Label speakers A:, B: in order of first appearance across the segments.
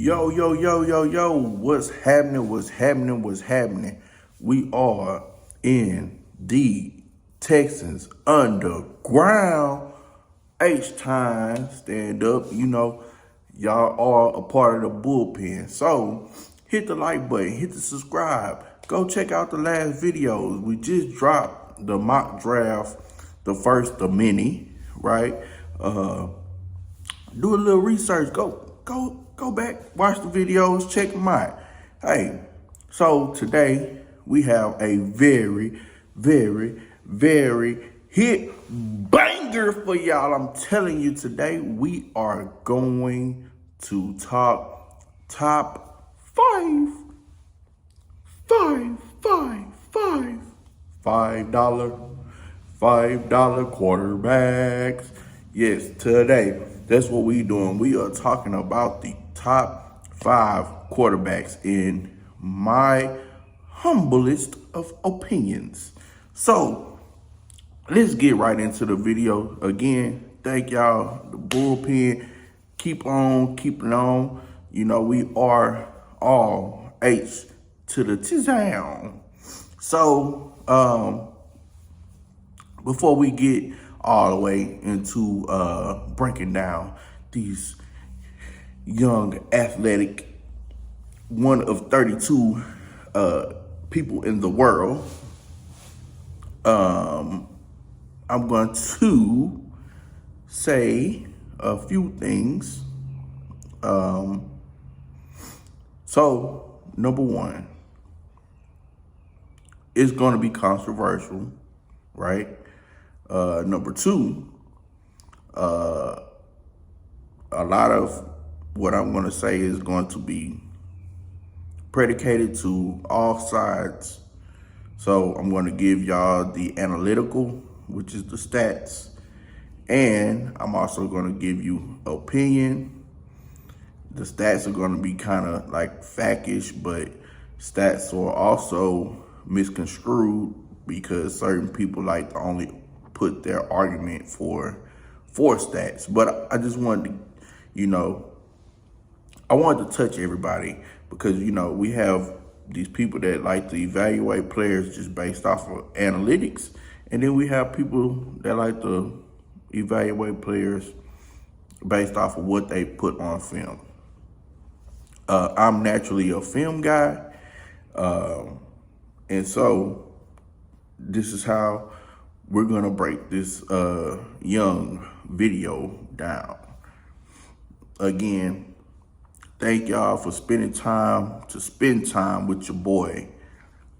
A: Yo, yo, yo, yo, yo, what's happening? What's happening? What's happening? We are in the Texans underground. H-Time, stand up. Y'all are a part of the bullpen. So hit the like button, hit the subscribe. Go check out the last videos. We just dropped the mock draft, the mini, right? Do a little research. Go back, watch the videos, check them out. Hey, so today we have a very, very, very hit banger for y'all. I'm telling you, today we are going to talk top five, $5 quarterbacks. Yes, today, that's what we doing. We are talking about the top 5 quarterbacks in my humblest of opinions. So, let's get right into the video. Again, thank y'all, the bullpen. Keep on keeping on. We are all H to the T-Town. So, before we get all the way into breaking down these young, athletic, one of 32 people in the world, I'm going to say a few things. So, number one, it's going to be controversial, right? Number two, a lot of what I'm going to say is going to be predicated to all sides. So I'm going to give y'all the analytical, which is the stats, and I'm also going to give you opinion. The stats are going to be kind of like factish, but stats are also misconstrued because certain people like to only put their argument for stats. But I just wanted to, I wanted to touch everybody because, we have these people that like to evaluate players just based off of analytics. And then we have people that like to evaluate players based off of what they put on film. I'm naturally a film guy. And so this is how we're going to break this young video down. Again, thank y'all for spend time with your boy.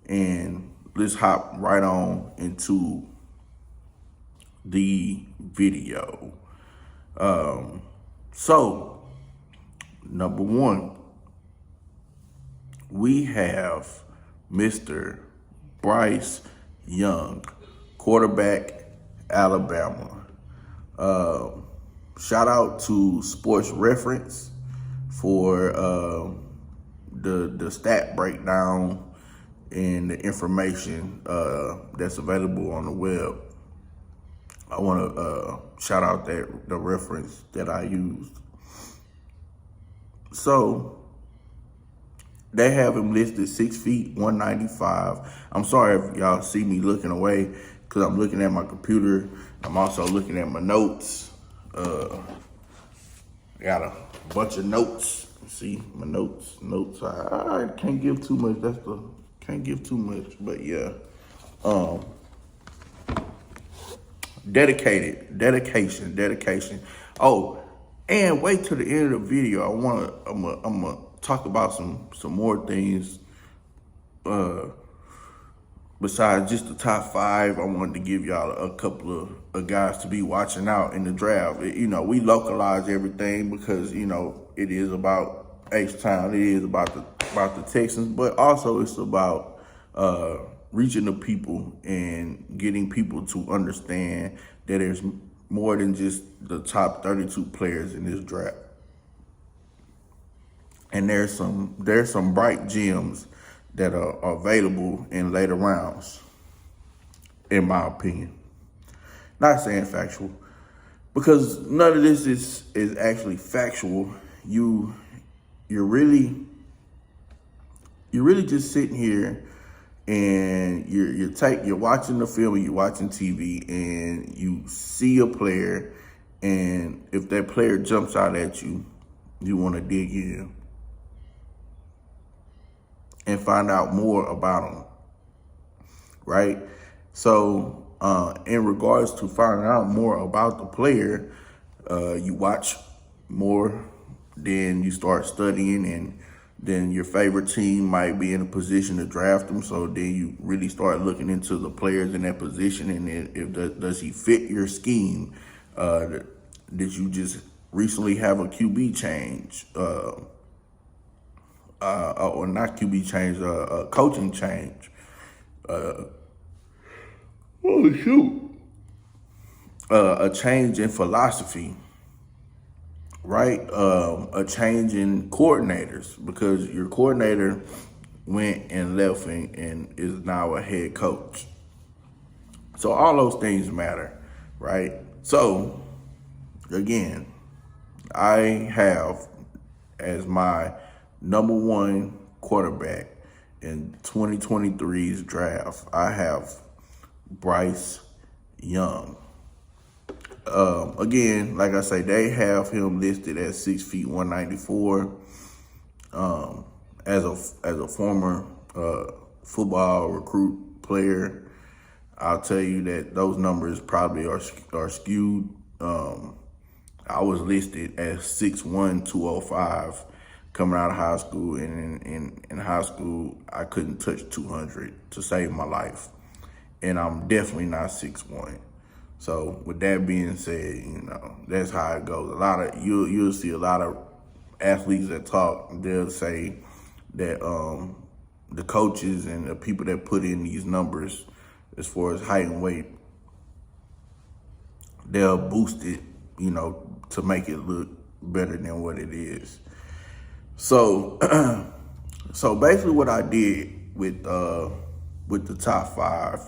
A: And let's hop right on into the video. So, number one, we have Mr. Bryce Young, quarterback, Alabama. Shout out to Sports Reference for the stat breakdown and the information that's available on the web. I want to shout out the reference that I used. So they have him listed 6 feet, 195. I'm sorry if y'all see me looking away because I'm looking at my computer. I'm also looking at my notes. I got a bunch of notes. See my notes. I can't give too much. Can't give too much. But yeah, dedication. Oh, and wait till the end of the video. I'm gonna talk about some more things. Besides just the top 5, I wanted to give y'all a couple of guys to be watching out in the draft. We localize everything because, it is about H-Town. It is about the Texans, but also it's about reaching the people and getting people to understand that there's more than just the top 32 players in this draft. And there's some bright gems that are available in later rounds, in my opinion. Not saying factual, because none of this is actually factual. You you're really just sitting here and you're watching the film, you're watching TV, and you see a player, and if that player jumps out at you, you want to dig in and find out more about them, right? So in regards to finding out more about the player, you watch more, then you start studying, and then your favorite team might be in a position to draft them. So then you really start looking into the players in that position, and does he fit your scheme? Did you just recently have a QB change? Or not QB change, a coaching change. Oh shoot! A change in philosophy, right? A change in coordinators, because your coordinator went and left and is now a head coach. So all those things matter, right? So again, I have as my number one quarterback in 2023's draft, I have Bryce Young. Again, like I say, they have him listed at 6 feet 194. As a former football recruit player, I'll tell you that those numbers probably are skewed. I was listed as 6'1", 205 coming out of high school, and in high school I couldn't touch 200 to save my life, and I'm definitely not 6'1". So with that being said, that's how it goes. You'll see a lot of athletes that talk. They'll say that the coaches and the people that put in these numbers as far as height and weight, they'll boost it, to make it look better than what it is. So, so basically, what I did with the top five,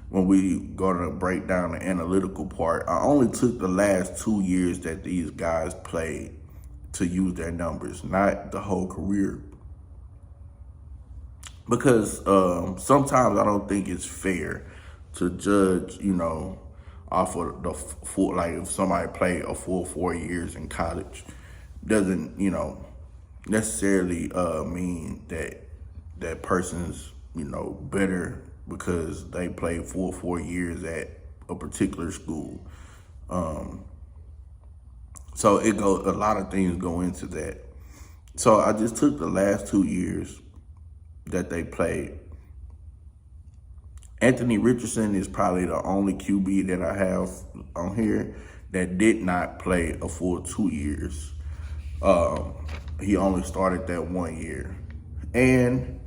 A: when we gonna break down the analytical part, I only took the last 2 years that these guys played to use their numbers, not the whole career. Because sometimes I don't think it's fair to judge, off of the full, like if somebody played a full 4 years in college, doesn't, necessarily mean that that person's, better because they played full 4 years at a particular school. So a lot of things go into that. So I just took the last 2 years that they played. Anthony Richardson is probably the only QB that I have on here that did not play a full 2 years. He only started that 1 year. And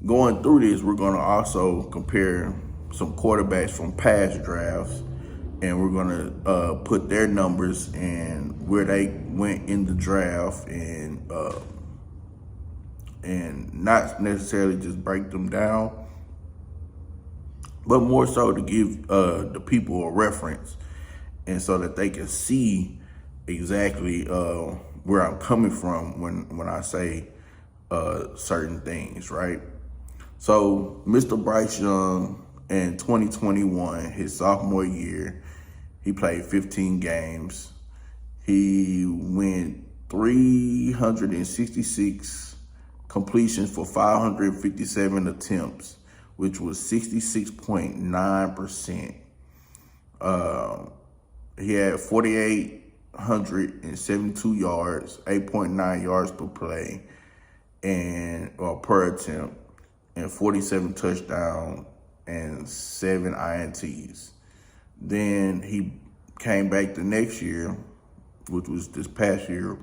A: going through this, we're going to also compare some quarterbacks from past drafts, and we're going to put their numbers and where they went in the draft, and not necessarily just break them down, but more so to give the people a reference, and so that they can see exactly where I'm coming from when I say certain things, right? So Mr. Bryce Young in 2021, his sophomore year, he played 15 games. He went 366 completions for 557 attempts, which was 66.9%. He had 4,872 yards, 8.9 yards per play, or per attempt, and 47 touchdowns and 7 INTs. Then he came back the next year, which was this past year.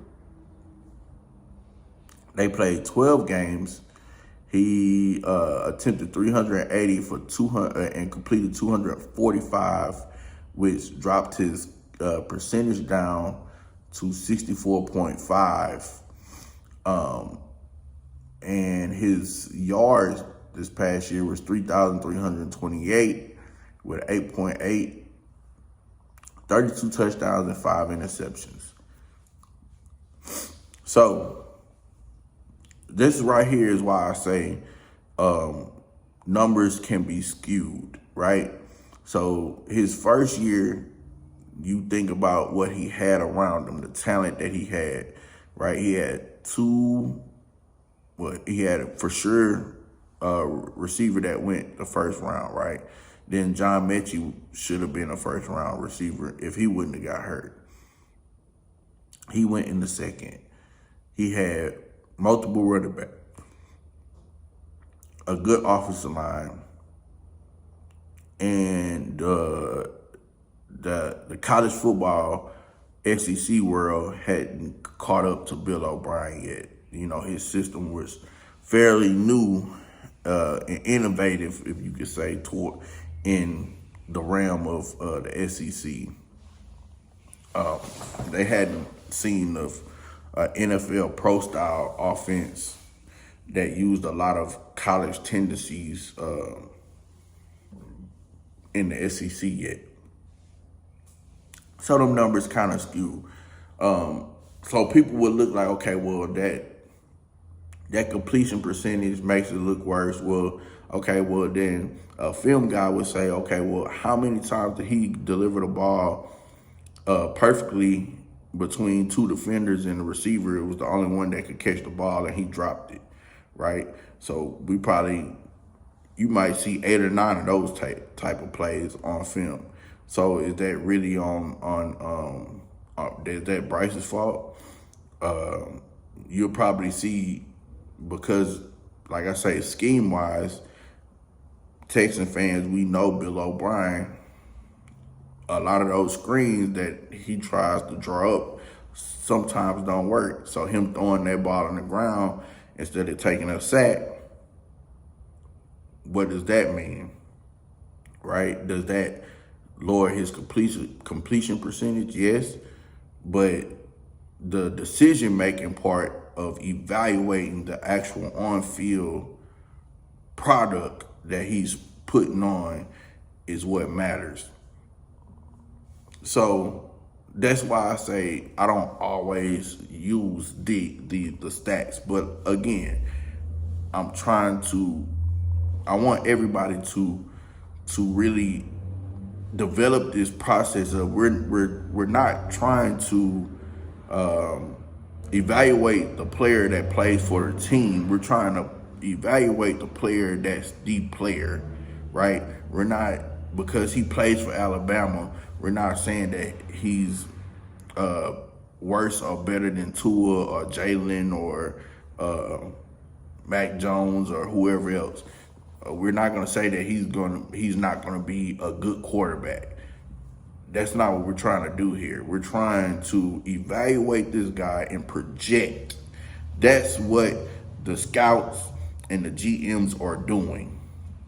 A: They played 12 games. He attempted 380 for 200 and completed 245, which dropped his percentage down to 64.5. And his yards this past year was 3,328 with 8.8, 32 touchdowns and 5 interceptions. So this right here is why I say numbers can be skewed, right? So his first year, you think about what he had around him, the talent that he had, right? He had he had for sure a receiver that went the first round, right? Then John Mechie should have been a first round receiver if he wouldn't have got hurt. He went in the second. He had multiple running backs, a good offensive line, and the college football SEC world hadn't caught up to Bill O'Brien yet. You know, his system was fairly new and innovative, if you could say, in the realm of the SEC. They hadn't seen of NFL pro style offense that used a lot of college tendencies in the SEC yet. So them numbers kind of skew. So people would look like, okay, well, that completion percentage makes it look worse. Well, okay, well, then a film guy would say, okay, well, how many times did he deliver the ball perfectly between two defenders and the receiver? It was the only one that could catch the ball, and he dropped it, right? So you might see 8 or 9 of those type of plays on film. So is that really is that Bryce's fault? You'll probably see, because, like I say, scheme-wise, Texan fans, we know Bill O'Brien, a lot of those screens that he tries to draw up sometimes don't work. So him throwing that ball on the ground instead of taking a sack, what does that mean, right? Does that lower his completion percentage? Yes, but the decision-making part of evaluating the actual on-field product that he's putting on is what matters. So that's why I say I don't always use the stats. But again, I want everybody to really develop this process of we're not trying to evaluate the player that plays for the team. We're trying to evaluate the player that's the player, right? We're not, because he plays for Alabama, we're not saying that he's worse or better than Tua or Jalen or Mac Jones or whoever else. We're not going to say that he's not going to be a good quarterback. That's not what we're trying to do here. We're trying to evaluate this guy and project. That's what the scouts and the GMs are doing,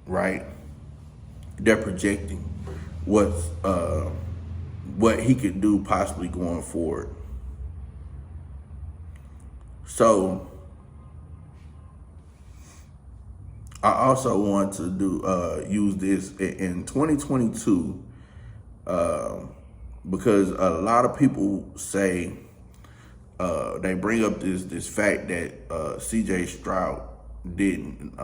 A: right? They're projecting what he could do possibly going forward. So I also want to use this in 2022 because a lot of people say they bring up this fact that CJ Stroud didn't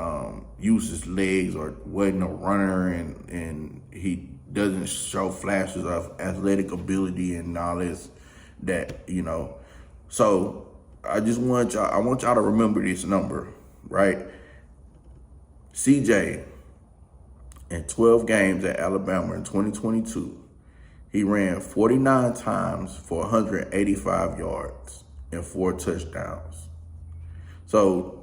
A: use his legs or wasn't a runner, and he doesn't show flashes of athletic ability and all this, that, you know. So I want y'all to remember this number, right? CJ, in 12 games at Alabama in 2022, he ran 49 times for 185 yards and 4 touchdowns. So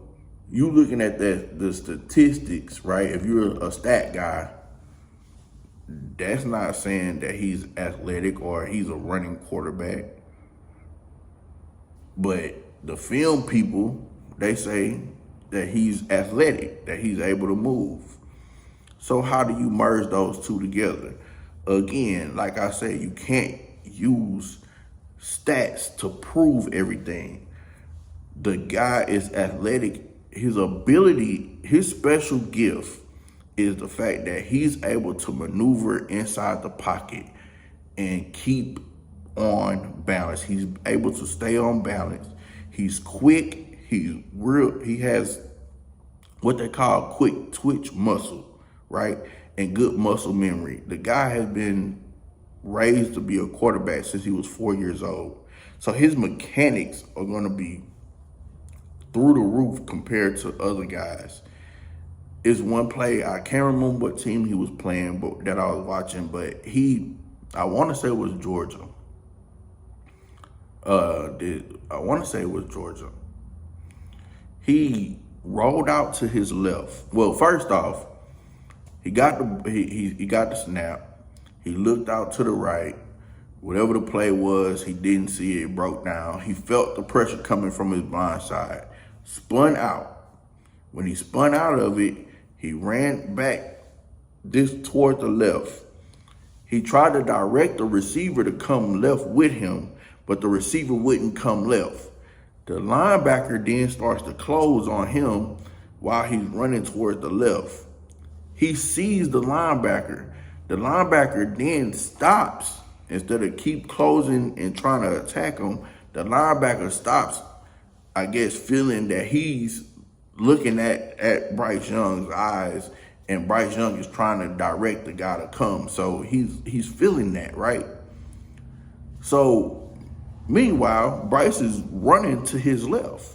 A: you looking at the statistics, right? If you're a stat guy, that's not saying that he's athletic or he's a running quarterback. But the film people, they say that he's athletic, that he's able to move. So how do you merge those two together? Again, like I said, you can't use stats to prove everything. The guy is athletic. His ability, his special gift is the fact that he's able to maneuver inside the pocket and keep on balance. He's able to stay on balance. He's quick. He has what they call quick twitch muscle, right? And good muscle memory. The guy has been raised to be a quarterback since he was 4 years old. So his mechanics are going to be through the roof compared to other guys. It's one play, I can't remember what team he was playing, but that I was watching, but I want to say it was Georgia. I want to say it was Georgia. He rolled out to his left. Well, first off, he got the snap. He looked out to the right. Whatever the play was, he didn't see it. It broke down. He felt the pressure coming from his blind side. Spun out. When he spun out of it, he ran back toward the left. He tried to direct the receiver to come left with him, but the receiver wouldn't come left. The linebacker then starts to close on him while he's running towards the left. He sees the linebacker. The linebacker then stops. Instead of keep closing and trying to attack him, the linebacker stops, I guess, feeling that he's looking at Bryce Young's eyes, and Bryce Young is trying to direct the guy to come. So he's feeling that, right? So meanwhile, Bryce is running to his left.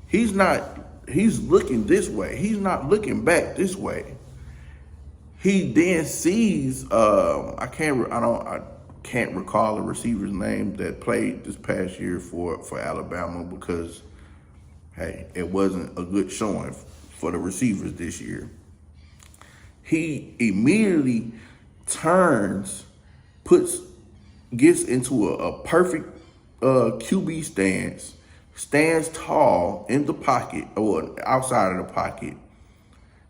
A: He's looking this way. He's not looking back this way. He then sees I can't recall the receiver's name that played this past year for Alabama, because hey, it wasn't a good showing for the receivers this year. He immediately turns, gets into a perfect QB stance, stands tall in the pocket or outside of the pocket.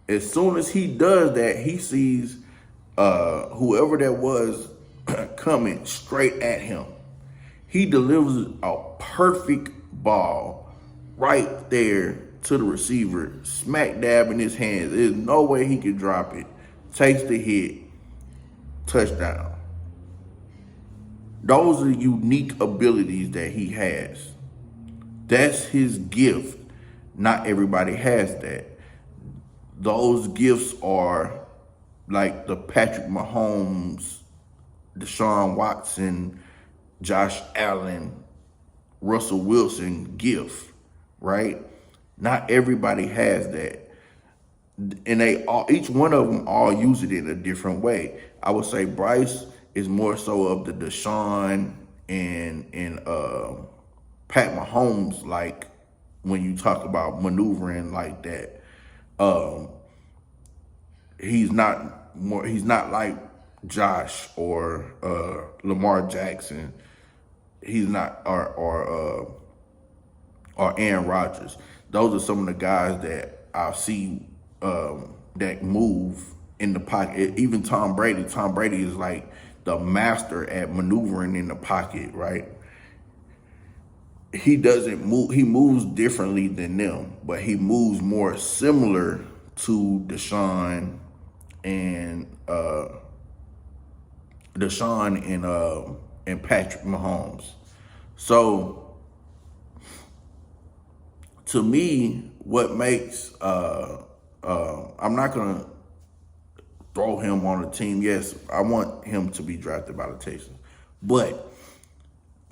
A: As soon as he does that, he sees whoever that was coming straight at him. He delivers a perfect ball right there to the receiver, smack dab in his hands. There's no way he could drop it. Takes the hit, touchdown. Those are unique abilities that he has. That's his gift. Not everybody has that. Those gifts are like the Patrick Mahomes, Deshaun Watson, Josh Allen, Russell Wilson gift, right? Not everybody has that. And each one of them all use it in a different way. I would say Bryce is more so of the Deshaun and Pat Mahomes, like when you talk about maneuvering like that. He's not like Josh or Lamar Jackson. He's not or Aaron Rodgers. Those are some of the guys that I see that move in the pocket. Even Tom Brady. Tom Brady is like the master at maneuvering in the pocket, right? He doesn't move. He moves differently than them, but he moves more similar to Deshaun and Patrick Mahomes. So to me, what makes I'm not gonna throw him on the team. Yes, I want him to be drafted by the Texans, but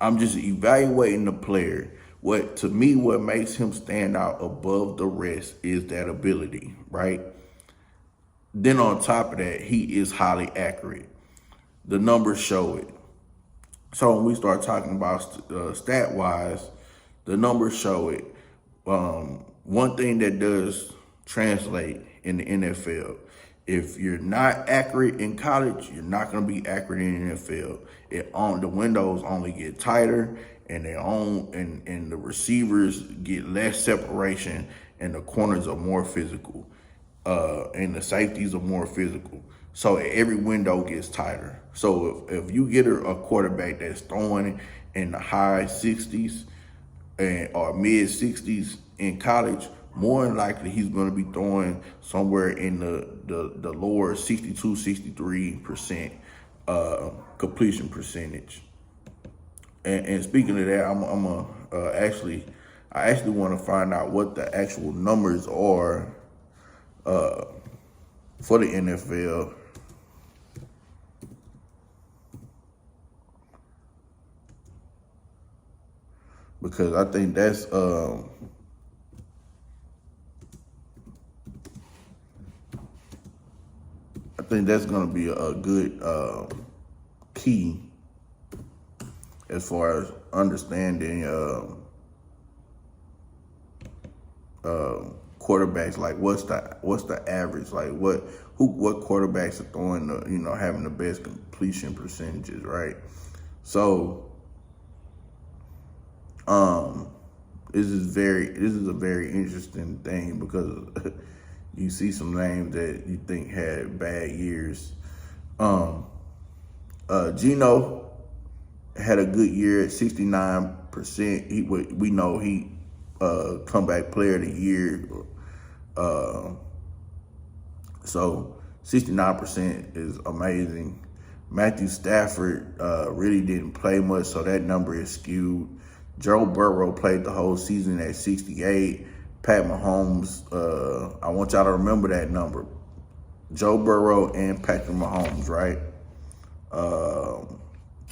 A: I'm just evaluating the player. What makes him stand out above the rest is that ability, right? Then on top of that, he is highly accurate. The numbers show it. So when we start talking about stat-wise, the numbers show it. One thing that does translate in the NFL, if you're not accurate in college, you're not going to be accurate in the NFL. The windows only get tighter, and and the receivers get less separation, and the corners are more physical, and the safeties are more physical. So every window gets tighter. So if you get a quarterback that's throwing in the high 60s or mid 60s in college, more than likely he's going to be throwing somewhere in the lower 62, 63% completion percentage. And speaking of that, I actually want to find out what the actual numbers are for the NFL. Because I think that's going to be a good key as far as understanding quarterbacks. Like, what's the average? Like, what quarterbacks are throwing having the best completion percentages, right? So this is a very interesting thing, because you see some names that you think had bad years. Geno had a good year at 69%. We know he comeback player of the year. So 69% is amazing. Matthew Stafford really didn't play much, so that number is skewed. Joe Burrow played the whole season at 68. Pat Mahomes, I want y'all to remember that number. Joe Burrow and Patrick Mahomes, right?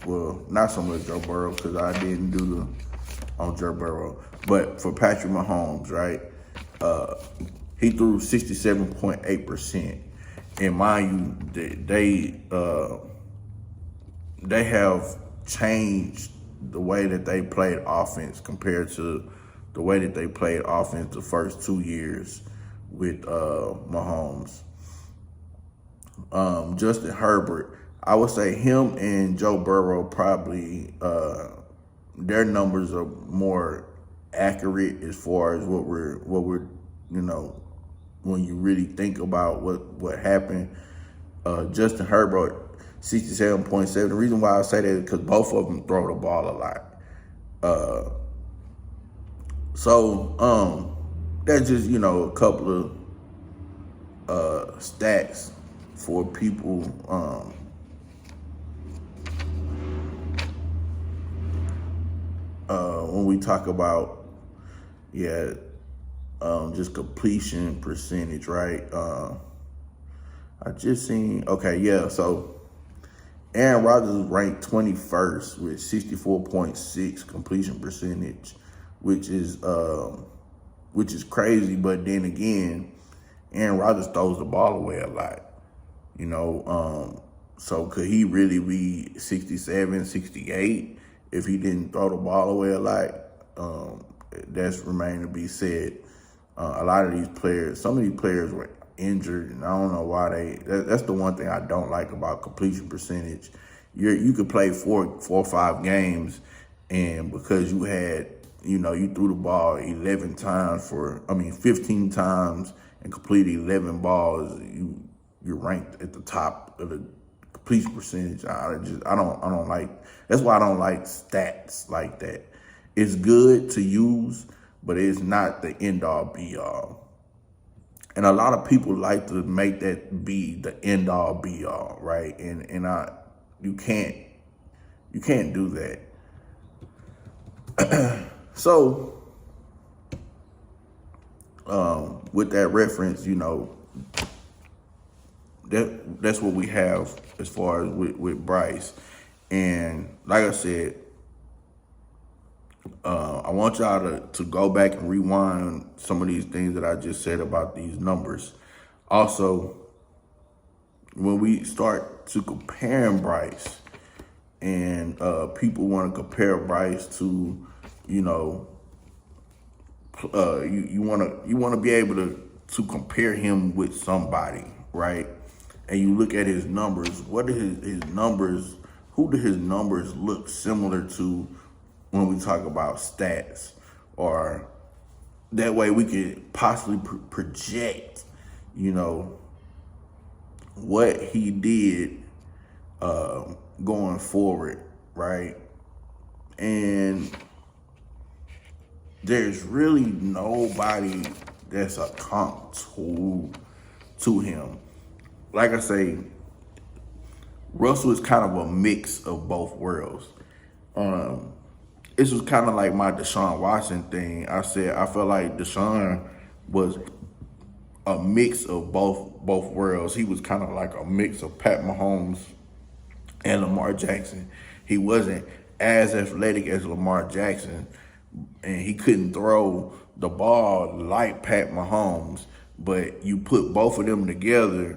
A: Well, not so much Joe Burrow, because I didn't do on Joe Burrow. But for Patrick Mahomes, right? He threw 67.8%. And mind you, they have changed the way that they played offense compared to the way that they played offense the first 2 years with Mahomes. Justin Herbert, I would say him and Joe Burrow probably their numbers are more accurate as far as what we're when you really think about what happened. Justin Herbert, 67.7. The reason why I say that is because both of them throw the ball a lot. So that's just a couple of stats for people when we talk about just completion percentage, right? I just seen so Aaron Rodgers is ranked 21st with 64.6 completion percentage, which is crazy. But then again, Aaron Rodgers throws the ball away a lot, so could he really be 67, 68 if he didn't throw the ball away a lot? That's remaining to be said. A lot of these players, some of these players were injured, and I don't know why that's the one thing I don't like about completion percentage. You could play four or 5 games, and because you had, you threw the ball 15 times and completed 11 balls, you're ranked at the top of the completion percentage. I don't like. That's why I don't like stats like that. It's good to use, but it's not the end all be all. And a lot of people like to make that be the end all be all, right? And you can't do that. So with that reference, that's what we have as far as with Bryce. And like I said, I want y'all to go back and rewind some of these things that I just said about these numbers. Also, when we start to comparing Bryce, and people want to compare Bryce to, you want to be able to compare him with somebody, right? And you look at his numbers. What are his numbers? Who do his numbers look similar to when we talk about stats? Or that way we could possibly project, what he did going forward, right? And there's really nobody that's a comp to him. Like I say, Russell is kind of a mix of both worlds. It's this was kind of like my Deshaun Watson thing. I said I felt like Deshaun was a mix of both worlds. He was kind of like a mix of Pat Mahomes and Lamar Jackson. He wasn't as athletic as Lamar Jackson, and he couldn't throw the ball like Pat Mahomes. But you put both of them together,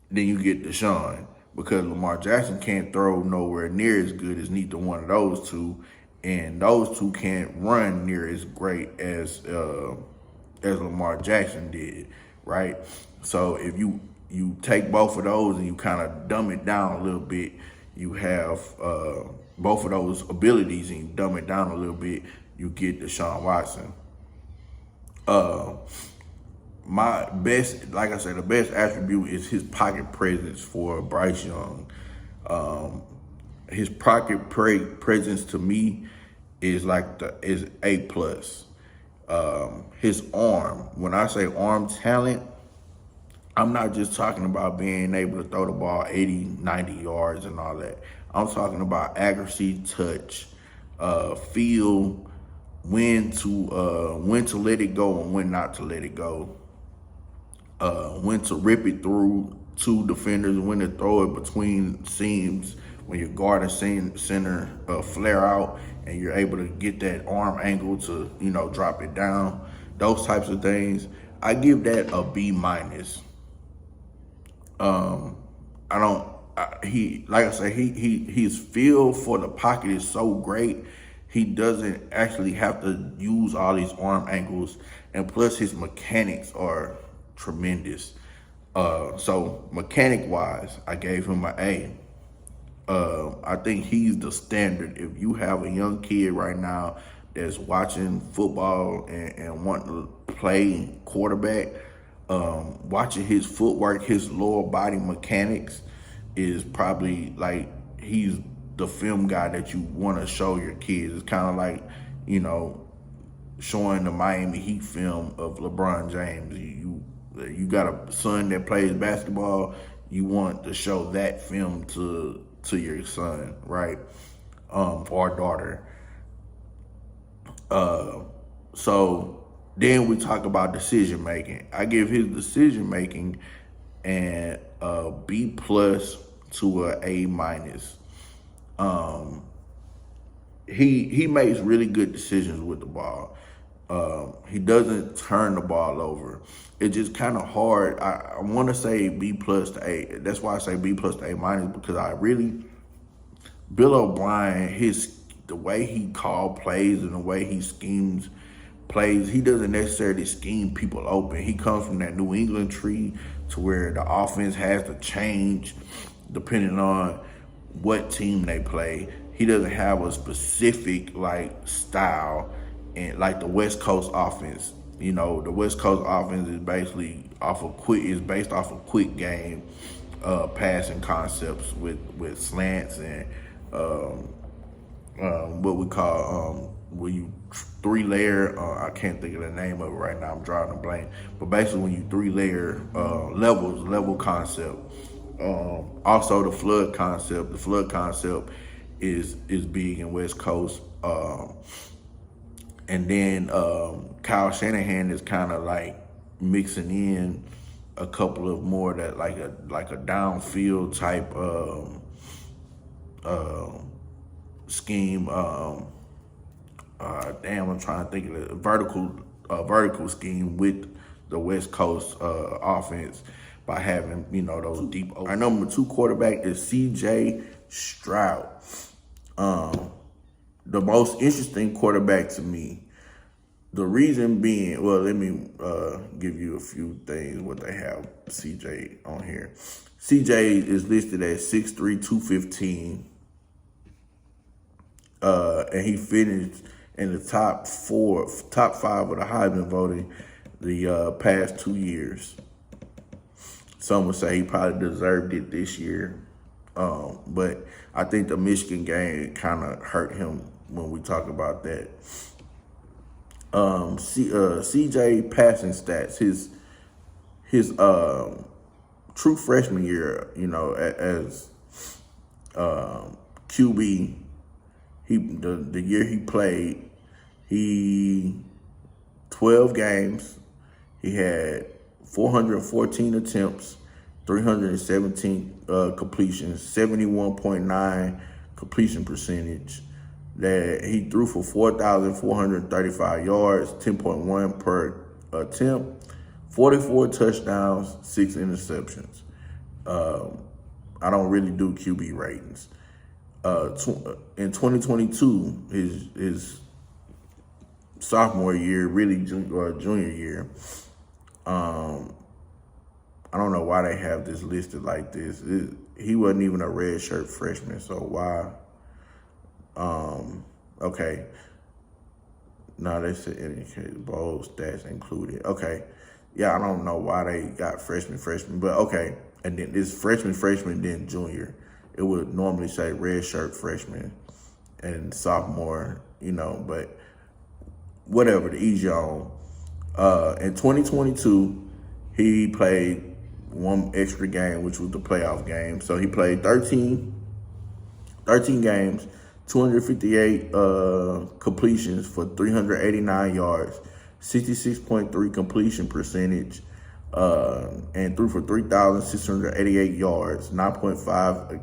A: then you get Deshaun, because Lamar Jackson can't throw nowhere near as good as neither one of those two, and those two can't run near as great as Lamar Jackson did, right? So if you take both of those and you kind of dumb it down a little bit, you have both of those abilities and you dumb it down a little bit, you get Deshaun Watson. My best, like I said, the best attribute is his pocket presence for Bryce Young. His pocket presence to me is is A+. His arm, when I say arm talent, I'm not just talking about being able to throw the ball 80, 90 yards and all that. I'm talking about accuracy, touch, feel, when to let it go and when not to let it go. When to rip it through two defenders, when to throw it between seams, when your guard and center flare out and you're able to get that arm angle to, drop it down. Those types of things. I give that a B-. Like I say, his feel for the pocket is so great. He doesn't actually have to use all these arm angles, and plus his mechanics are tremendous. So mechanic wise, I gave him an A. I think he's the standard. If you have a young kid right now that's watching football and want to play quarterback, watching his footwork, his lower body mechanics is probably like, he's the film guy that you want to show your kids. It's kind of like, showing the Miami Heat film of LeBron James. You got a son that plays basketball, you want to show that film to your son, right? Or daughter. So then we talk about decision making. I give his decision making and a B+ to a A-. He makes really good decisions with the ball. He doesn't turn the ball over. It's just kind of hard. I want to say B+ to A. That's why I say B+ to A-, because Bill O'Brien, the way he called plays and the way he schemes plays, he doesn't necessarily scheme people open. He comes from that New England tree to where the offense has to change depending on what team they play. He doesn't have a specific style, and like the West Coast offense. The West Coast offense is basically based off of quick game passing concepts with slants and what we call when you three-layer, I can't think of the name of it right now, I'm drawing a blank, but basically when you three-layer level concept. Also the flood concept is big in West Coast. And then Kyle Shanahan is kind of like mixing in a couple of more that like a downfield type scheme. I'm trying to think of it. Vertical scheme with the West Coast offense by having those deep. Our number 2 quarterback is C.J. Stroud. The most interesting quarterback to me. The reason being, well, let me give you a few things what they have CJ on here. CJ is listed at 6'3", 215. And he finished in the top 5 of the Heisman voting the past 2 years. Some would say he probably deserved it this year. But I think the Michigan game kind of hurt him when we talk about that. CJ passing stats, his true freshman year, as QB, the year he played, he 12 games, he had 414 attempts, 317 completions, 71.9 completion percentage. That he threw for 4,435 yards, 10.1 per attempt, 44 touchdowns, 6 interceptions. I don't really do QB ratings. In 2022, his sophomore year, really junior year, I don't know why they have this listed like this. He wasn't even a redshirt freshman, so why? Okay. No, they said indicate bowl stats included. Okay. Yeah, I don't know why they got freshman, but okay. And then this freshman, then junior. It would normally say redshirt freshman and sophomore, but whatever, to ease you on. In 2022, he played one extra game, which was the playoff game. So he played 13 games, 258 completions for 389 yards, 66.3 completion percentage, and threw for 3,688 yards, 9.5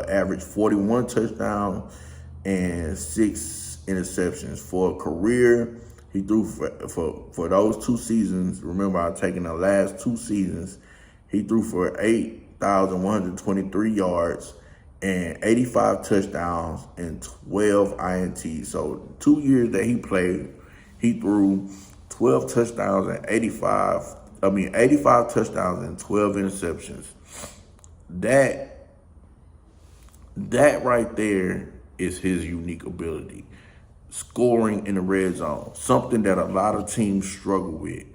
A: average, 41 touchdowns, and 6 interceptions. For a career, he threw for those 2 seasons. Remember, I'm taking the last 2 seasons. He threw for 8,123 yards and 85 touchdowns and 12 INTs. So 2 years that he played, he threw 12 touchdowns and 85 touchdowns and 12 interceptions. That right there is his unique ability. Scoring in the red zone, something that a lot of teams struggle with.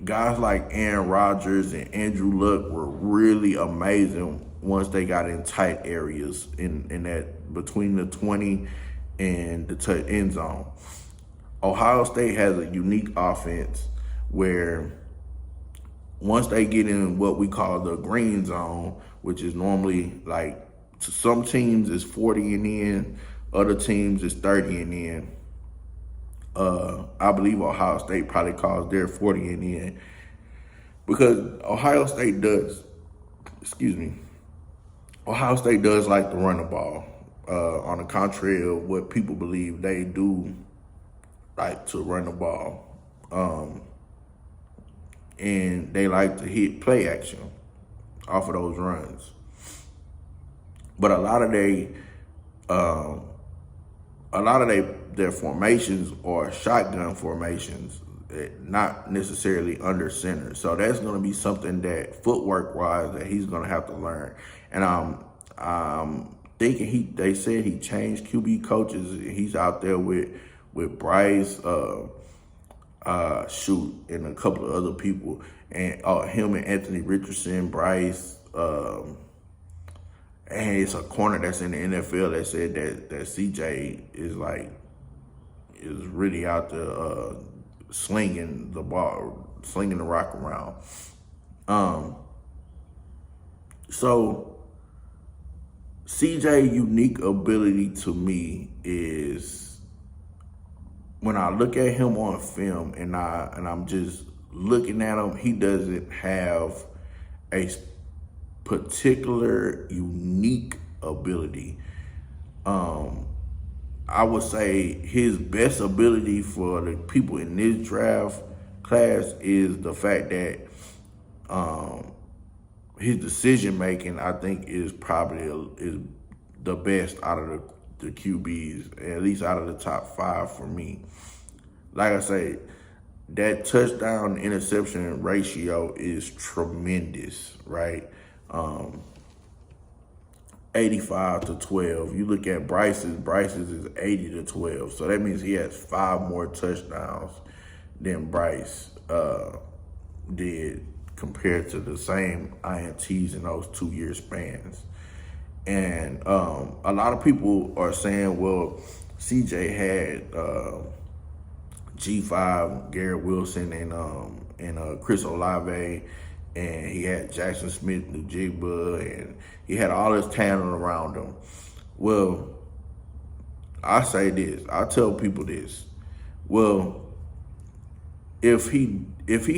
A: Guys like Aaron Rodgers and Andrew Luck were really amazing once they got in tight areas in that between the 20 and the end zone. Ohio State has a unique offense where once they get in what we call the green zone, which is normally like to some teams is 40 and in, other teams is 30 and in. I believe Ohio State probably calls their 40 and in because Ohio State does like to run the ball. On the contrary of what people believe, they do like to run the ball. And they like to hit play action off of those runs. But a lot of their formations are shotgun formations, not necessarily under center. So that's going to be something that footwork wise that he's going to have to learn. And I'm thinking they said he changed QB coaches. He's out there with Bryce, and a couple of other people, and him and Anthony Richardson, Bryce. And it's a corner that's in the NFL that said that CJ is really out there slinging the ball, slinging the rock around. So CJ's unique ability to me is when I look at him on film and I'm just looking at him, he doesn't have a particular unique ability. I would say his best ability for the people in this draft class is the fact that his decision making, I think, is probably is the best out of the QBs, at least out of the top 5 for me. Like I say, that touchdown interception ratio is tremendous, right? 85 to 12. You look at Bryce's is 80 to 12. So that means he has 5 more touchdowns than Bryce did compared to the same INTs in those 2-year spans. And a lot of people are saying, well, CJ had G5, Garrett Wilson, and Chris Olave, and he had Jackson Smith-Njigba, and he had all this talent around him. Well, I say this. I tell people this. Well, if he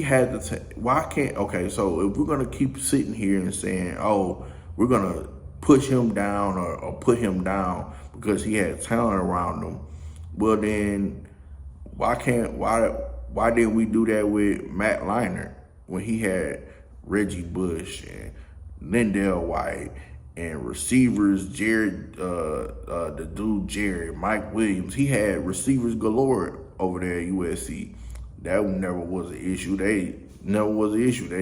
A: had to, why can't? Okay, so if we're gonna keep sitting here and saying, oh, we're gonna push him down or put him down because he had talent around him, well then, why didn't we do that with Matt Leinart when he had Reggie Bush and Lindell White and receivers Jared, the dude Jared, Mike Williams? He had receivers galore over there at USC. That never was an issue. They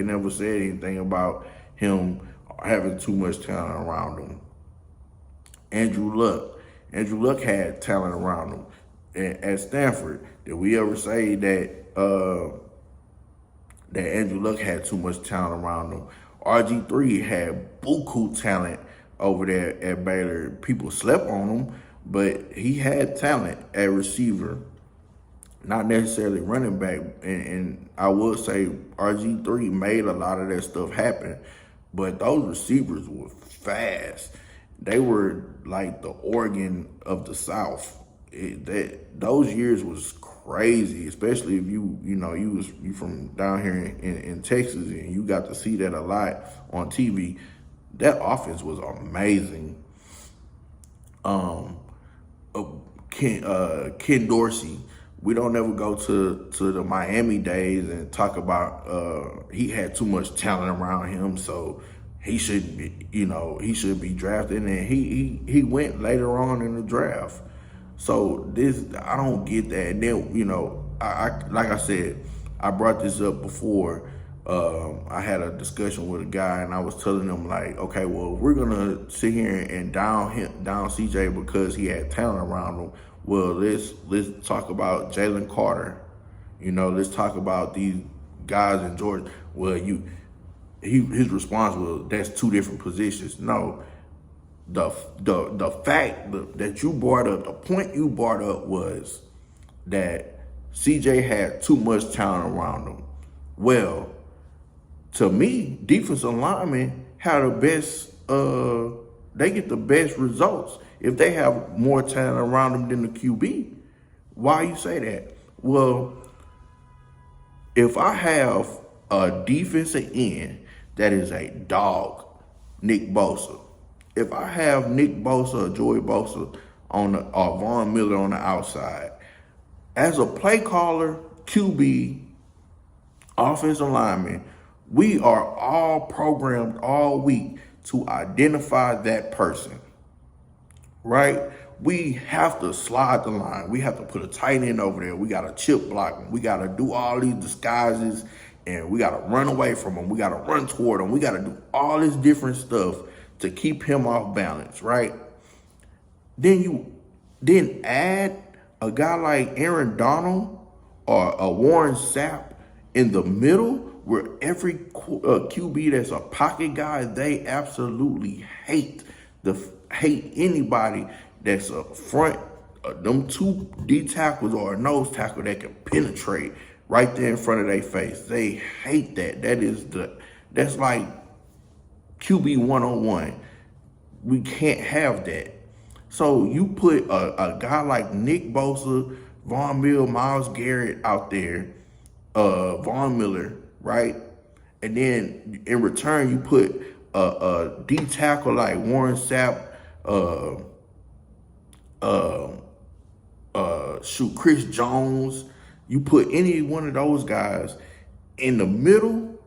A: never said anything about him having too much talent around him. Andrew Luck had talent around him at Stanford. Did we ever say that Andrew Luck had too much talent around him? RG3 had buku talent over there at Baylor. People slept on him, but he had talent at receiver, not necessarily running back. And I would say RG3 made a lot of that stuff happen, but those receivers were fast. They were like the Oregon of the South. Those years was crazy, especially if you from down here in Texas and you got to see that a lot on TV. That offense was amazing. Ken Dorsey. We don't ever go to the Miami days and talk about he had too much talent around him, so he shouldn't be drafted. And he went later on in the draft. So I don't get that. And then I like I said, I brought this up before. I had a discussion with a guy, and I was telling him like, okay, well, we're gonna sit here and down CJ because he had talent around him. Well, let's talk about Jalen Carter. Let's talk about these guys in Georgia. Well, his response was, that's two different positions. No, the fact that you brought up, the point you brought up was that CJ had too much talent around him. Well, to me, defensive linemen have the best, they get the best results if they have more talent around them than the QB. Why you say that? Well, if I have a defensive end that is a dog, Nick Bosa, if I have Nick Bosa or Joey Bosa or Von Miller on the outside, as a play caller, QB, offensive lineman, we are all programmed all week to identify that person, right? We have to slide the line. We have to put a tight end over there. We got to chip block him. We got to do all these disguises, and we got to run away from him. We got to run toward him. We got to do all this different stuff to keep him off balance, right? Then add a guy like Aaron Donald or a Warren Sapp in the middle, where every QB that's a pocket guy, they absolutely hate anybody that's a front, them two D tackles or a nose tackle that can penetrate right there in front of their face. They hate that. That's like QB 101. We can't have that. So you put a guy like Nick Bosa, Von Miller, Myles Garrett out there, Von Miller, right? And then in return, you put a D tackle like Warren Sapp, Chris Jones. You put any one of those guys in the middle,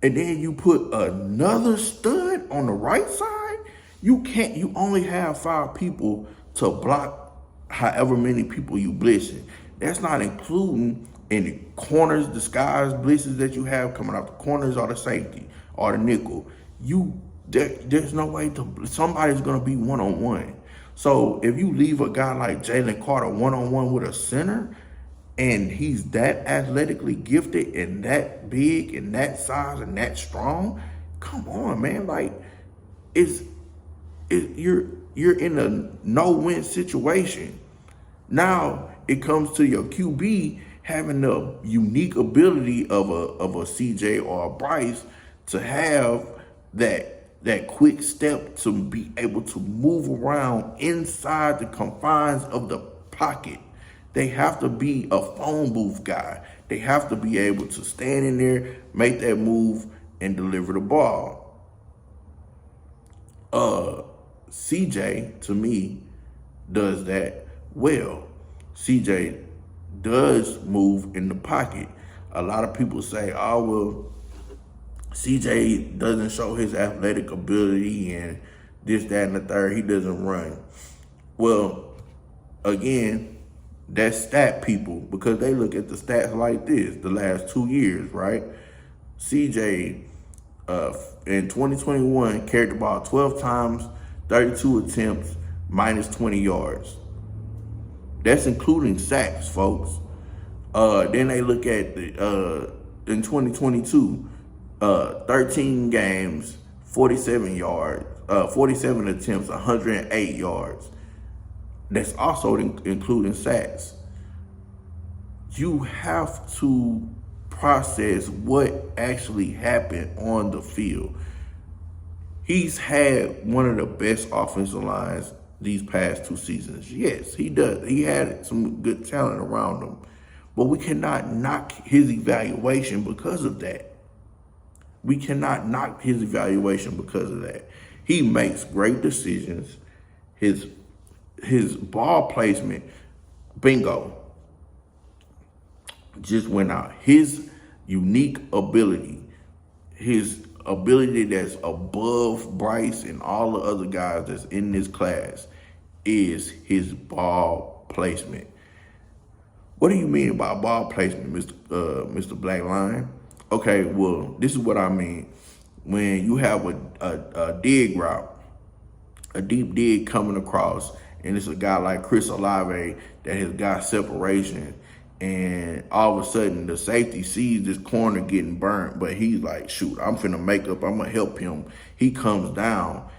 A: and then you put another stud on the right side. You only have 5 people to block however many people you blitzing. That's not including any corners, disguised blitzes that you have coming out the corners or the safety or the nickel. There's no way somebody's gonna be one-on-one. So if you leave a guy like Jalen Carter one-on-one with a center, and he's that athletically gifted and that big and that size and that strong, come on, man. Like, you're in a no-win situation. Now it comes to your QB having the unique ability of a CJ or a Bryce to have that that quick step to be able to move around inside the confines of the pocket. They have to be a phone booth guy. They have to be able to stand in there, make that move, and deliver the ball. CJ, to me, does that well. CJ does move in the pocket. A lot of people say, oh, well, CJ doesn't show his athletic ability and this, that, and the third. He doesn't run. Well, again, that's stat people, because they look at the stats like this the last 2 years, right? CJ in 2021 carried the ball 12 times, 32 attempts, minus 20 yards. That's including sacks, folks. Then they look at the in 2022, 13 games, 47 yards, 47 attempts, 108 yards. That's also including sacks. You have to process what actually happened on the field. He's had one of the best offensive lines these past 2 seasons. Yes, he does. He had some good talent around him. But we cannot knock his evaluation because of that. We cannot knock his evaluation because of that. He makes great decisions. His ball placement, bingo, just went out. His unique ability, his ability that's above Bryce and all the other guys that's in this class, is his ball placement. What do you mean by ball placement, Mr. Black Lion? Okay, well, this is what I mean. When you have a dig route, a deep dig coming across, and it's a guy like Chris Olave that has got separation, and all of a sudden the safety sees this corner getting burnt, but he's like, shoot, I'm finna make up, I'm gonna help him. He comes down.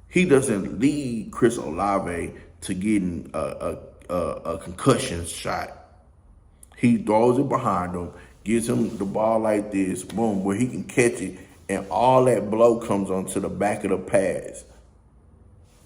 A: He doesn't lead Chris Olave to getting a concussion shot. He throws it behind him, gives him the ball like this, boom, where he can catch it, and all that blow comes onto the back of the pads,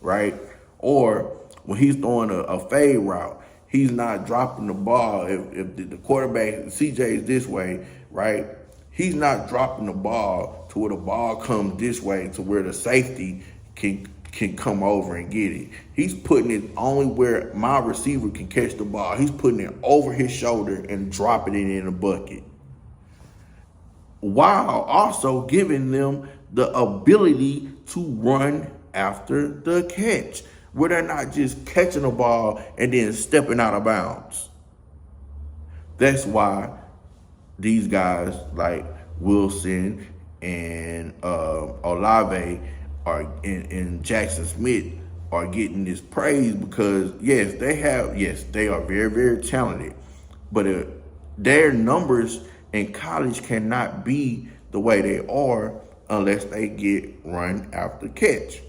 A: right? Or when he's throwing a fade route, he's not dropping the ball. If the quarterback, CJ, is this way, right? He's not dropping the ball to where the ball comes this way to where the safety can come over and get it. He's putting it only where my receiver can catch the ball. He's putting it over his shoulder and dropping it in a bucket, while also giving them the ability to run after the catch, where they're not just catching the ball and then stepping out of bounds. That's why these guys like Wilson and Olave and Jackson Smith are getting this praise, because yes, they are very, very talented, but their numbers in college cannot be the way they are unless they get run after catch.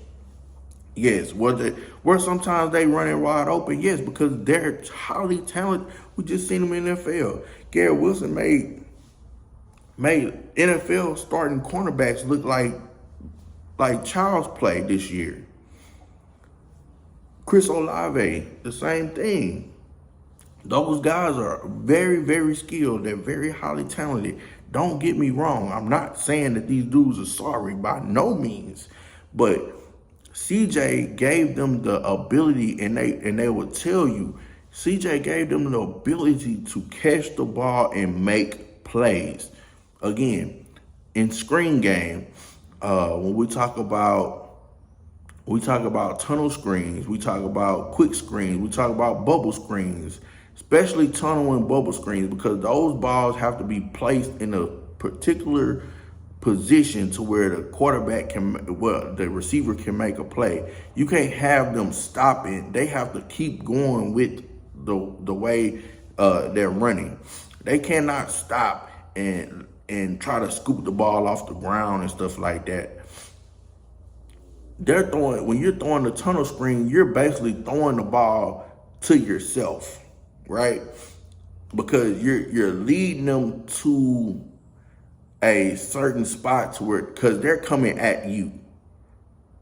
A: Yes, where sometimes they running wide open, yes, because they're highly talented. We just seen them in the NFL. Garrett Wilson made NFL starting cornerbacks look like child's play this year. Chris Olave, the same thing. Those guys are very, very skilled. They're very highly talented. Don't get me wrong. I'm not saying that these dudes are sorry, by no means. But CJ gave them the ability, and they will tell you, CJ gave them the ability to catch the ball and make plays. Again, in screen game, when we talk about tunnel screens, we talk about quick screens, we talk about bubble screens, especially tunnel and bubble screens, because those balls have to be placed in a particular position to where the quarterback the receiver can make a play. You can't have them stop it. They have to keep going with the way they're running. They cannot stop and try to scoop the ball off the ground and stuff like that. When you're throwing the tunnel screen, you're basically throwing the ball to yourself, right? Because you're leading them to a certain spot to where, because they're coming at you.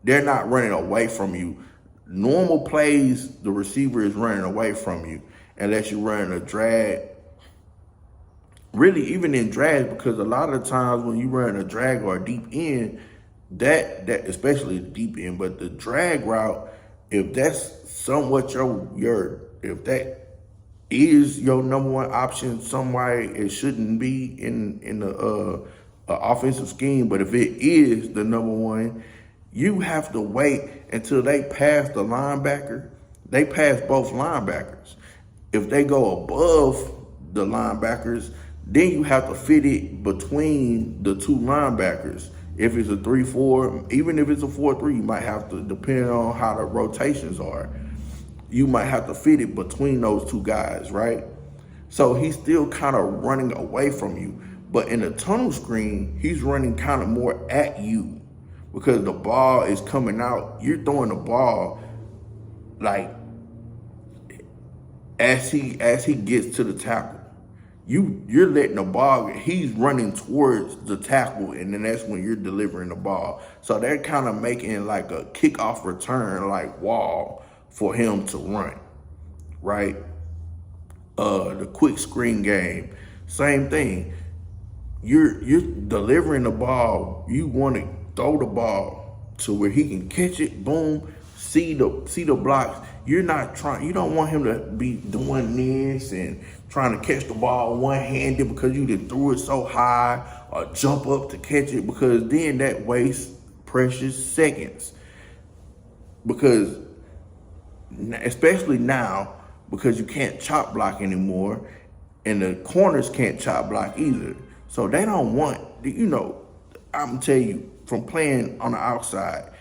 A: they're not running away from you. Normal plays, the receiver is running away from you unless you're running a drag. Really, even in drag, because a lot of times when you run a drag or a deep end, that especially the deep end, but the drag route, if that's somewhat if that is your number one option, somewhere it shouldn't be in the offensive scheme. But if it is the number one, you have to wait until they pass the linebacker. They pass both linebackers. If they go above the linebackers, then you have to fit it between the two linebackers. If it's a 3-4, even if it's a 4-3, you might have to, depending on how the rotations are, you might have to fit it between those two guys, right? So he's still kind of running away from you. But in the tunnel screen, he's running kind of more at you because the ball is coming out. You're throwing the ball like as he gets to the tackle. You're letting the ball, he's running towards the tackle, and then that's when you're delivering the ball. So they're kind of making like a kickoff return like wall for him to run, right? The quick screen game, same thing. You're delivering the ball. You want to throw the ball to where he can catch it, boom, see the blocks. You don't want him to be doing this and trying to catch the ball one-handed because you done threw it so high, or jump up to catch it, because then that wastes precious seconds. Because especially now, because you can't chop block anymore, and the corners can't chop block either. So they don't want, I'm gonna tell you, from playing on the outside,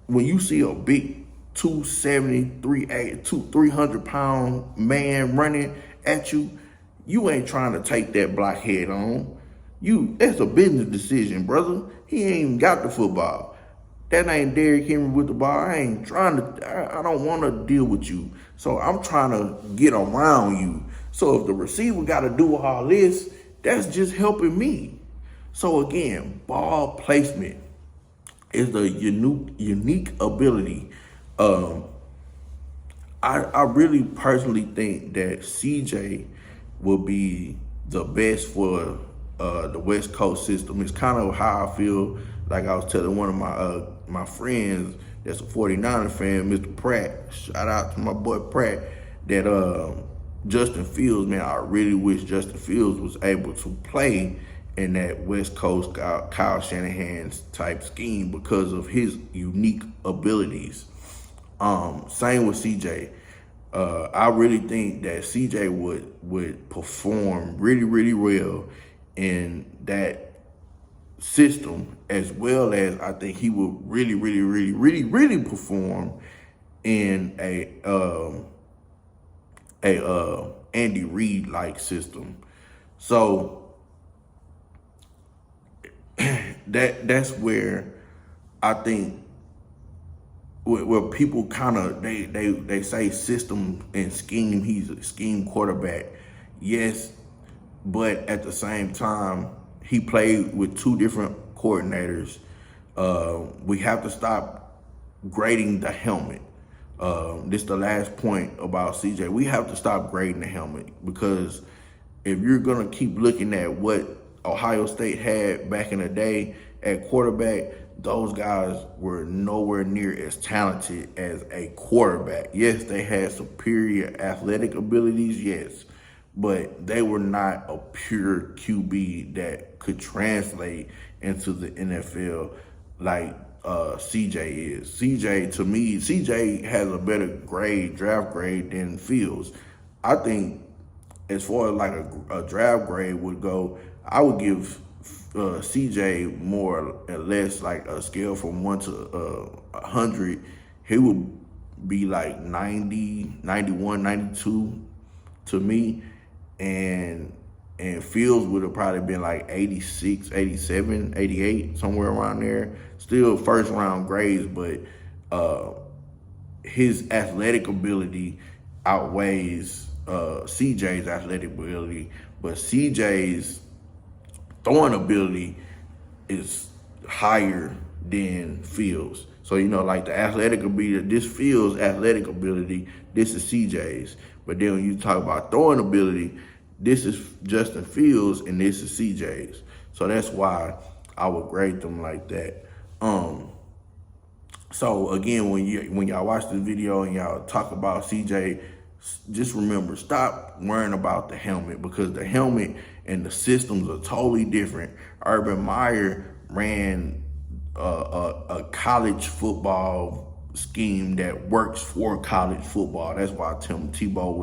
A: when you see a big 270, 300-pound man running at you, you ain't trying to take that block head on. That's a business decision, brother. He ain't even got the football. That ain't Derrick Henry with the ball. I don't want to deal with you. So I'm trying to get around you. So if the receiver got to do all this, that's just helping me. So again, ball placement is the unique ability. I really personally think that CJ will be the best for the West Coast system. It's kind of how I feel. Like I was telling one of my friends that's a 49er fan, Mr. Pratt. Shout out to my boy Pratt. That Justin Fields, man, I really wish Justin Fields was able to play in that West Coast Kyle Shanahan's type scheme because of his unique abilities. Same with CJ. I really think that CJ would perform really, really well in that system, as well as I think he would really, really, really, really, really perform in a Andy Reid like system. So that's where I think where people kind of they say system and scheme, he's a scheme quarterback. Yes, but at the same time, he played with two different coordinators. We have to stop grading the helmet. This is the last point about CJ. We have to stop grading the helmet, because if you're going to keep looking at what Ohio State had back in the day at quarterback, those guys were nowhere near as talented as a quarterback. Yes, they had superior athletic abilities, yes, but they were not a pure QB that could translate into the NFL like CJ is. CJ, to me, CJ has a better draft grade than Fields. I think as far as like a draft grade would go, I would give CJ more or less like a scale from 1 to 100. He would be like 90, 91, 92 to me. And Fields would have probably been like 86, 87, 88, somewhere around there. Still first round grades, but his athletic ability outweighs CJ's athletic ability, but CJ's throwing ability is higher than Fields. So, like the athletic ability, this Fields' athletic ability, this is CJ's. But then when you talk about throwing ability, this is Justin Fields and this is CJ's. So that's why I would grade them like that. So again, when y'all watch this video and y'all talk about CJ, just remember, stop worrying about the helmet, because the helmet and the systems are totally different. Urban Meyer ran a college football scheme that works for college football. That's why Tim Tebow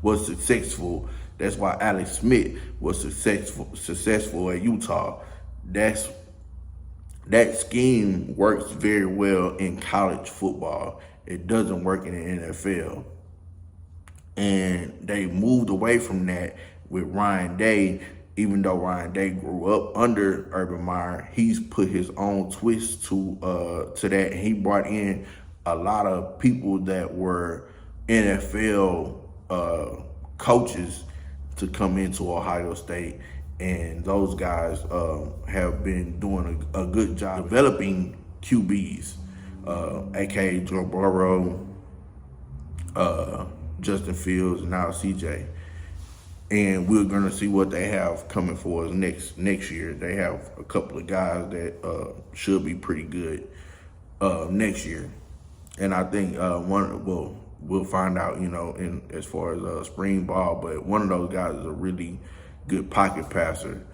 A: was successful. That's why Alex Smith was successful at Utah. That scheme works very well in college football. It doesn't work in the NFL. And they moved away from that with Ryan Day. Even though Ryan Day grew up under Urban Meyer, he's put his own twist to that. And he brought in a lot of people that were NFL coaches to come into Ohio State. And those guys have been doing a good job developing QBs, aka Joe Burrow, Justin Fields, and now CJ. And we're gonna see what they have coming for us next year. They have a couple of guys that should be pretty good next year, and I think we'll find out, in as far as spring ball. But one of those guys is a really good pocket passer.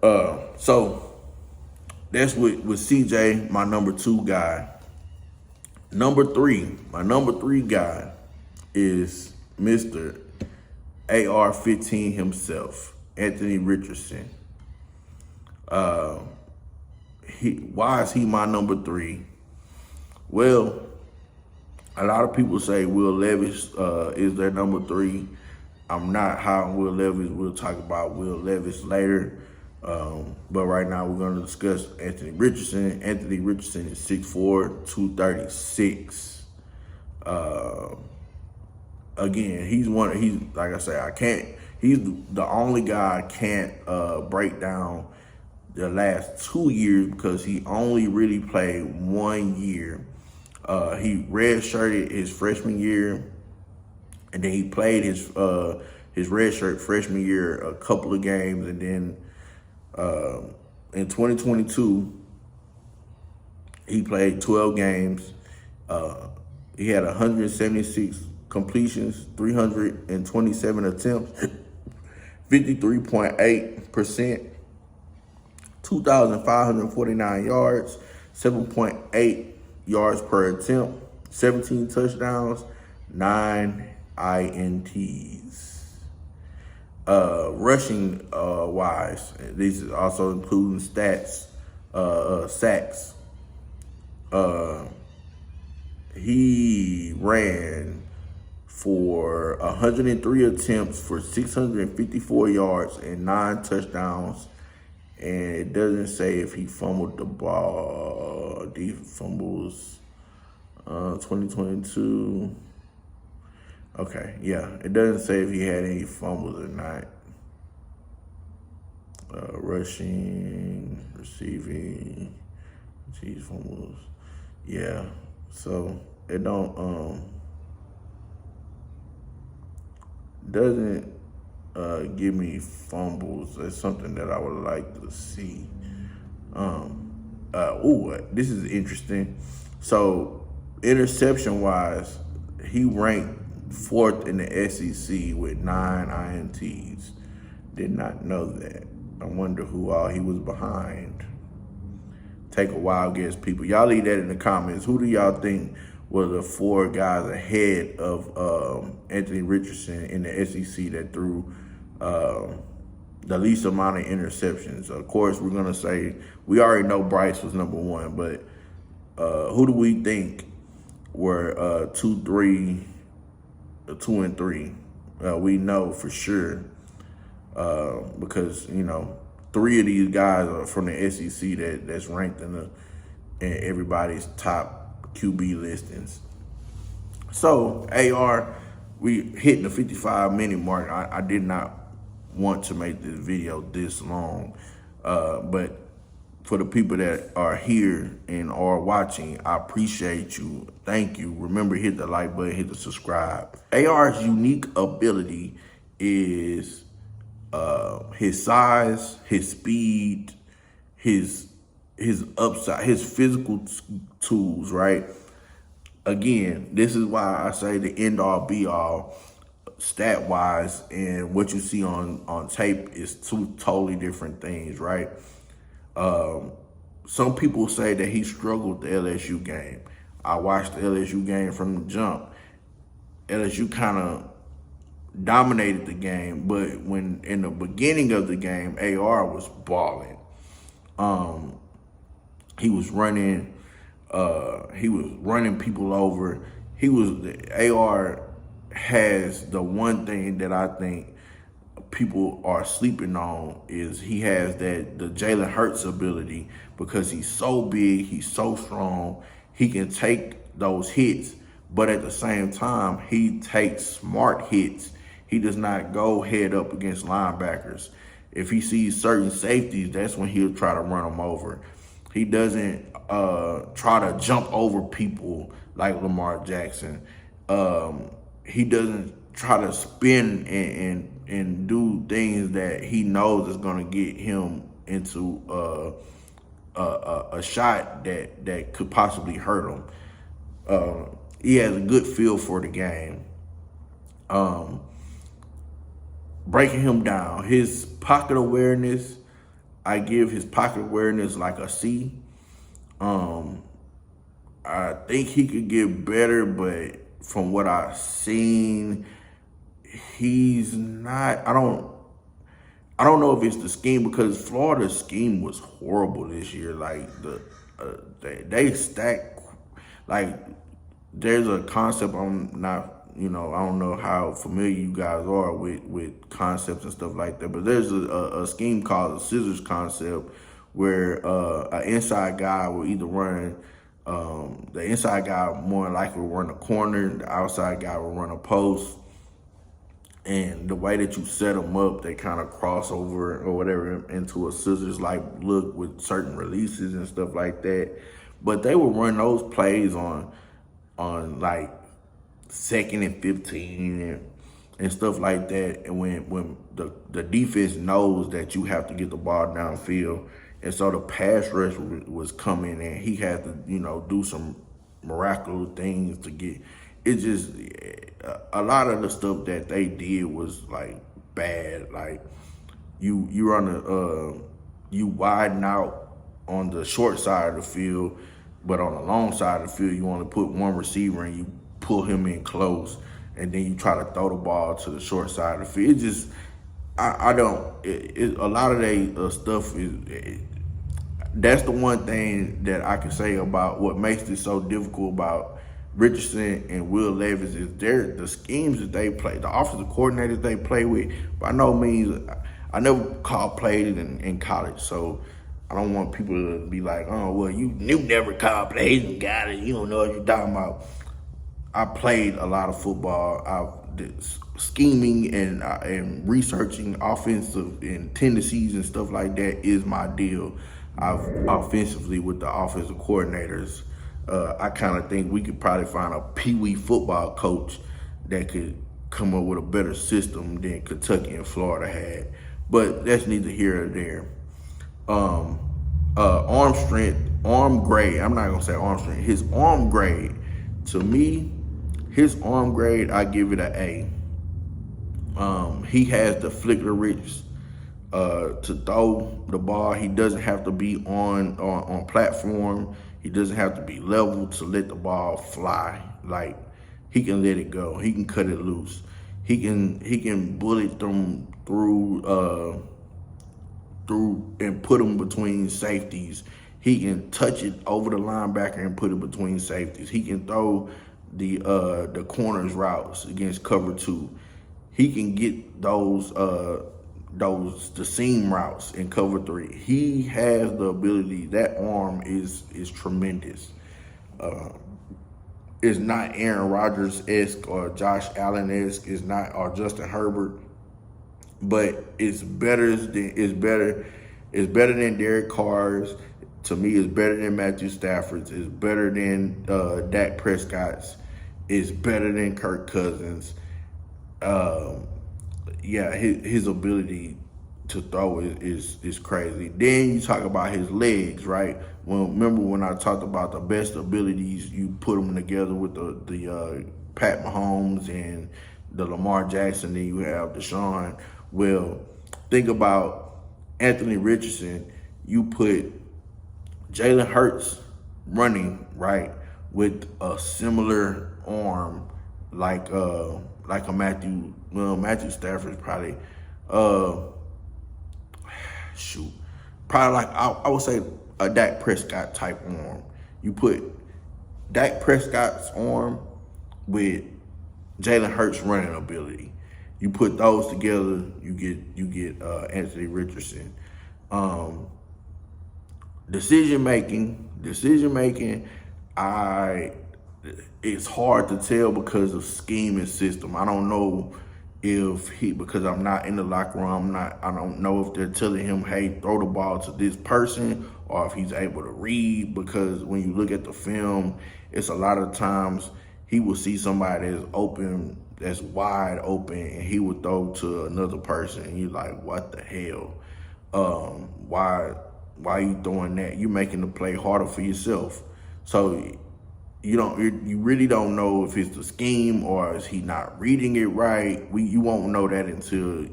A: So that's with CJ, my number 2 guy. My number three guy is Mr. AR-15 himself, Anthony Richardson. Why is he my number 3? Well, a lot of people say Will Levis is their number 3. I'm not high on Will Levis. We'll talk about Will Levis later. But right now we're going to discuss Anthony Richardson. Anthony Richardson is 6'4", 236. Again, he's like I say, he's the only guy I can't break down the last 2 years, because he only really played 1 year. He redshirted his freshman year, and then he played his redshirt freshman year a couple of games, and then in 2022 he played 12 games. He had 176 completions, 327 attempts, 53.8%, 2,549 yards, 7.8 yards per attempt, 17 touchdowns, 9 INTs. Rushing wise, these is also including sacks. He ran for 103 attempts for 654 yards and 9 touchdowns. And it doesn't say if he fumbled the ball. He fumbles 2022. Okay, yeah. It doesn't say if he had any fumbles or not. Rushing, receiving, fumbles. Yeah. So it doesn't give me fumbles. That's something that I would like to see. This is interesting. So interception wise, he ranked 4th in the SEC with 9 INTs. Did not know that. I wonder who all he was behind. Take a wild guess, people. Y'all leave that in the comments. Who do y'all think were the 4 guys ahead of Anthony Richardson in the SEC that threw the least amount of interceptions? Of course, we're going to say, we already know Bryce was number 1, but who do we think were 2 and 3? We know for sure because, 3 of these guys are from the SEC that's ranked in everybody's top QB listings. So AR, we hit the 55-minute mark. I did not want to make this video this long, but for the people that are here and are watching, I appreciate you. Thank you. Remember, hit the like button, hit the subscribe. AR's unique ability is his size, his speed, his upside, his physical tools, right? Again, this is why I say the end all be all stat wise, and what you see on tape is two totally different things, right? Some people say that he struggled the LSU game. I watched the LSU game from the jump. LSU kind of dominated the game, but when in the beginning of the game, AR was balling. He was running people over. AR has the one thing that I think people are sleeping on is he has the Jalen Hurts ability, because he's so big, he's so strong, he can take those hits, but at the same time, he takes smart hits. He does not go head up against linebackers. If he sees certain safeties, that's when he'll try to run them over. He doesn't try to jump over people like Lamar Jackson. He doesn't try to spin and do things that he knows is going to get him into a shot that could possibly hurt him. He has a good feel for the game. Breaking him down, his pocket awareness, I give his pocket awareness like a C. I think he could get better, but from what I've seen, he's not. I don't know if it's the scheme, because Florida's scheme was horrible this year. Like they stack. Like there's a concept I'm not. I don't know how familiar you guys are with concepts and stuff like that, but there's a scheme called the scissors concept, where an inside guy will either run. The inside guy more likely will run a corner. The outside guy will run a post. And the way that you set them up, they kind of cross over or whatever into a scissors-like look with certain releases and stuff like that. But they will run those plays on like 2nd and 15 and stuff like that. And when the defense knows that you have to get the ball downfield, and so the pass rush was coming, and he had to do some miraculous things to get. It's just a lot of the stuff that they did was like bad. Like you widen out on the short side of the field, but on the long side of the field, you want to put one receiver and you pull him in close, and then you try to throw the ball to the short side of the field. It just, I don't. A lot of their stuff is. That's the one thing that I can say about what makes it so difficult about Richardson and Will Levis is the schemes that they play, the offensive coordinators they play with. By no means, I never called plays in college, so I don't want people to be like, oh, well, you never called plays and got it. You don't know what you're talking about. I played a lot of football. I did scheming and researching offensive and tendencies and stuff like that is my deal. I've offensively with the offensive coordinators. I kind of think we could probably find a peewee football coach that could come up with a better system than Kentucky and Florida had. But that's neither here or there. Arm strength, arm grade. I'm not gonna say arm strength. His arm grade, to me, his arm grade, I give it an A. He has the flicker wrist to throw the ball. He doesn't have to be on platform. He doesn't have to be level to let the ball fly. Like, he can let it go. He can cut it loose. He can bullet through and put them between safeties. He can touch it over the linebacker and put it between safeties. He can throw the corners routes against cover 2. He can get the seam routes in cover 3. He has the ability. That arm is tremendous. It's not Aaron Rodgers-esque or Josh Allen-esque. It's not, or Justin Herbert, but it's better than Derek Carr's. to me, is better than Matthew Stafford's, is better than Dak Prescott's, is better than Kirk Cousins. Yeah, his ability to throw is crazy. Then you talk about his legs, right? Well, remember when I talked about the best abilities, you put them together with the Pat Mahomes and the Lamar Jackson, then you have Deshaun. Well, think about Anthony Richardson. You put Jalen Hurts running, right, with a similar arm like a Matthew Stafford probably probably like I would say a Dak Prescott type arm. You put Dak Prescott's arm with Jalen Hurts running ability. You put those together, you get Anthony Richardson. Decision making. It's hard to tell because of scheme and system. I don't know because I'm not in the locker room. I don't know if they're telling him, hey, throw the ball to this person, or if he's able to read. Because when you look at the film, it's a lot of times he will see somebody that's open, that's wide open, and he would throw to another person, and you're like, what the hell? Why are you throwing that? You're making the play harder for yourself. So you really don't know if it's the scheme or is he not reading it right. You won't know that until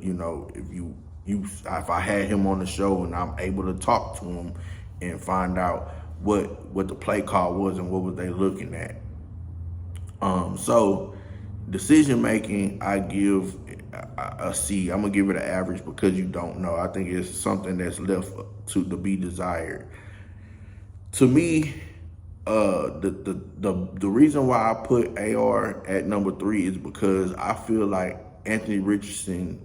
A: if I had him on the show and I'm able to talk to him and find out what the play call was and what was they looking at. So decision making, I give a C. I'm gonna give it an average because you don't know. I think it's something that's left to be desired. To me, the reason why I put AR at number 3 is because I feel like Anthony Richardson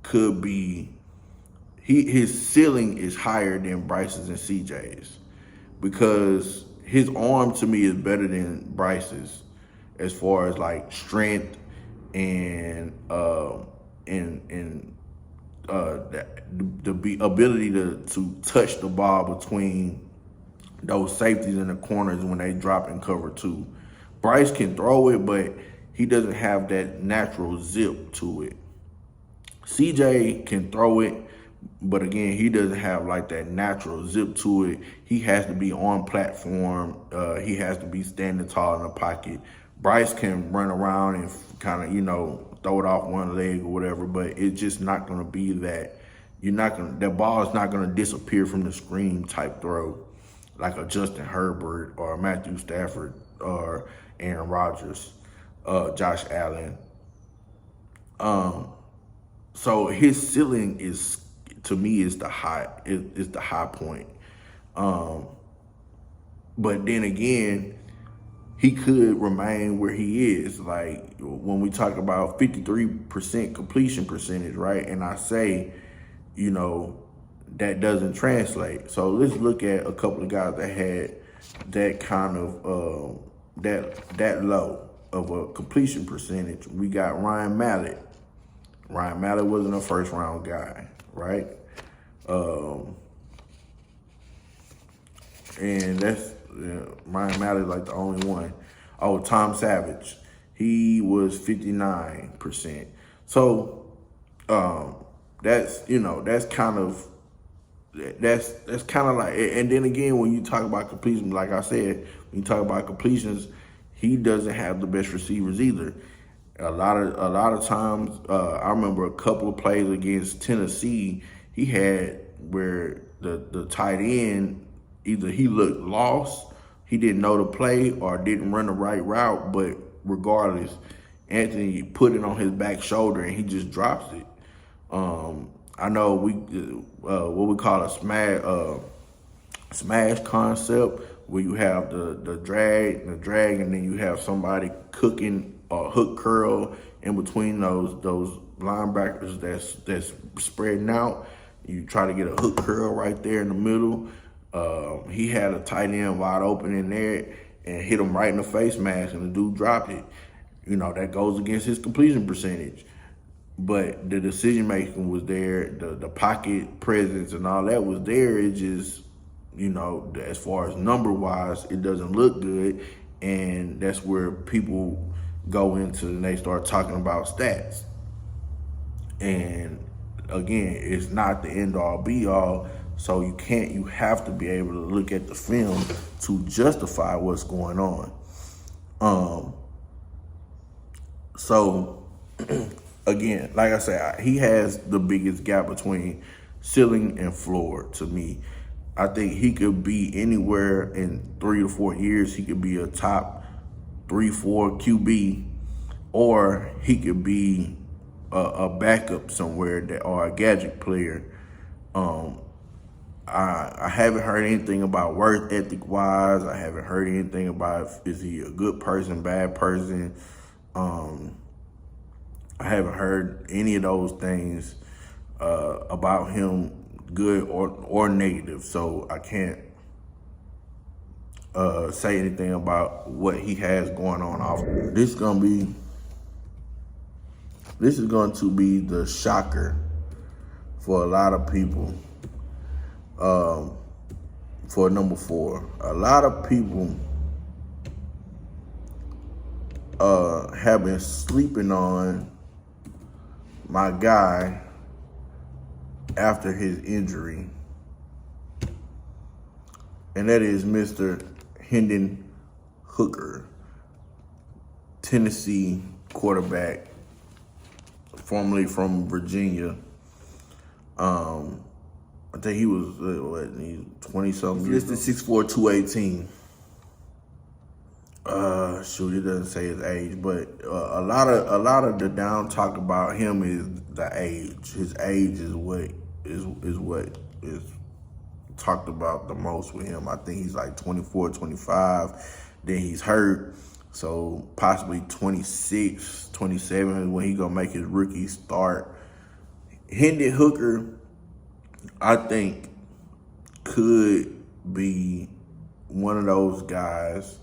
A: could be his ceiling is higher than Bryce's and CJ's, because his arm to me is better than Bryce's as far as like strength and the ability to touch the ball between those safeties in the corners when they drop in cover 2. Bryce can throw it, but he doesn't have that natural zip to it. CJ can throw it, but again, he doesn't have like that natural zip to it. He has to be on platform. He has to be standing tall in the pocket. Bryce can run around and kind of, throw it off one leg or whatever, but it's just not going to be that. That ball is not going to disappear from the screen type throw like a Justin Herbert or Matthew Stafford or Aaron Rodgers, Josh Allen. So his ceiling to me, is the high point. But then again, he could remain where he is. Like when we talk about 53% completion percentage, right? And I say, that doesn't translate. So let's look at a couple of guys that had that kind of that low of a completion percentage. We got Ryan Mallett. Ryan Mallett wasn't a first round guy, right? And that's Ryan Mallett like the only one. Oh, Tom Savage, he was 59%. So that's kind of like, and then again, when you talk about completion, like I said, when you talk about completions, he doesn't have the best receivers either. A lot of times, I remember a couple of plays against Tennessee, he had where the tight end, either he looked lost, he didn't know the play, or didn't run the right route, but regardless, Anthony put it on his back shoulder and he just drops it. I know what we call a smash concept, where you have the drag, and then you have somebody cooking a hook curl in between those linebackers that's spreading out. You try to get a hook curl right there in the middle. He had a tight end wide open in there and hit him right in the face mask, and the dude dropped it. That goes against his completion percentage. But the decision making was there, the pocket presence and all that was there. It just as far as number-wise, it doesn't look good. And that's where people go into and they start talking about stats. And again, it's not the end-all be-all. So you have to be able to look at the film to justify what's going on. So again, like I said, he has the biggest gap between ceiling and floor to me. I think he could be anywhere in 3 to 4 years. He could be a top 3-4 QB, or he could be a backup somewhere or a gadget player. I haven't heard anything about work ethic wise. I haven't heard anything about is he a good person, bad person. I haven't heard any of those things about him, good or negative. So I can't say anything about what he has going on off. This is going to be the shocker for a lot of people. For number 4, a lot of people have been sleeping on my guy after his injury, and that is Mr. Hendon Hooker, Tennessee quarterback, formerly from Virginia. I think he was, 20-something years. This is 6'4", 218. Shoot, it doesn't say his age, but a lot of the down talk about him is the age. His age is what is talked about the most with him. I think he's like 24, 25. Then he's hurt. So possibly 26, 27 is when he gonna make his rookie start. Hendon Hooker, I think, could be one of those guys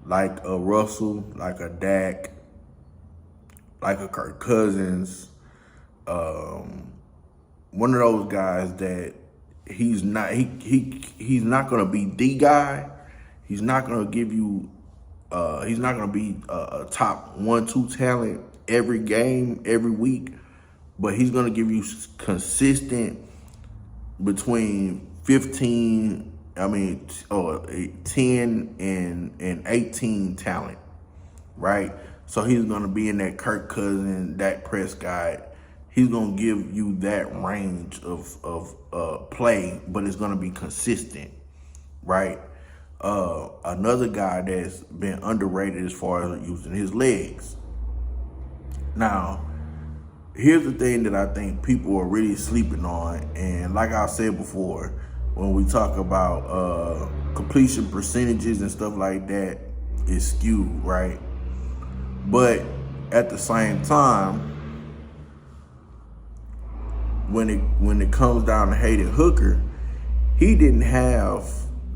A: like a Russell, like a Dak, like a Kirk Cousins, one of those guys that he's not going to be the guy. He's not going to give you, he's not going to be a top 1-2 talent every game, every week, but he's going to give you consistent between 10 and 18 talent, right? So he's going to be in that Kirk Cousins, Dak Prescott. He's going to give you that range of play, but it's going to be consistent, right? Another guy that's been underrated as far as using his legs. Now, here's the thing that I think people are really sleeping on, and like I said before, when we talk about completion percentages and stuff like that, it's skewed, right? But at the same time, when it comes down to Hendon Hooker, he didn't have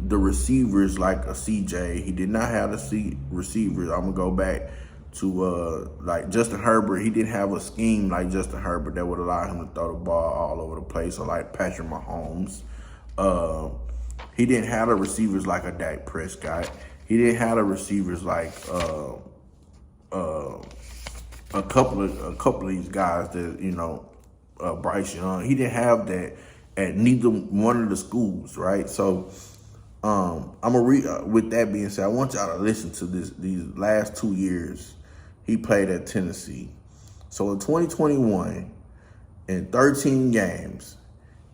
A: the receivers like a CJ. He did not have the receivers. I'm gonna go back to like Justin Herbert. He didn't have a scheme like Justin Herbert that would allow him to throw the ball all over the place, or like Patrick Mahomes. He didn't have the receivers like a Dak Prescott. He didn't have the receivers like a couple of these guys that Bryce Young. He didn't have that at neither one of the schools, right? So I'm gonna read. With that being said, I want y'all to listen to these last 2 years he played at Tennessee. So in 2021, in 13 games,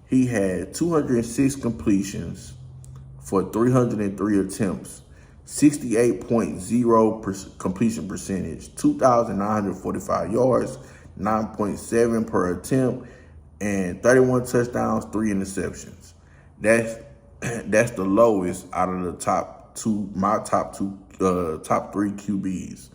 A: he had 206 completions for 303 attempts, 68.0% completion percentage, 2,945 yards, 9.7 per attempt, and 31 touchdowns, 3 interceptions. That's the lowest out of the top three QBs.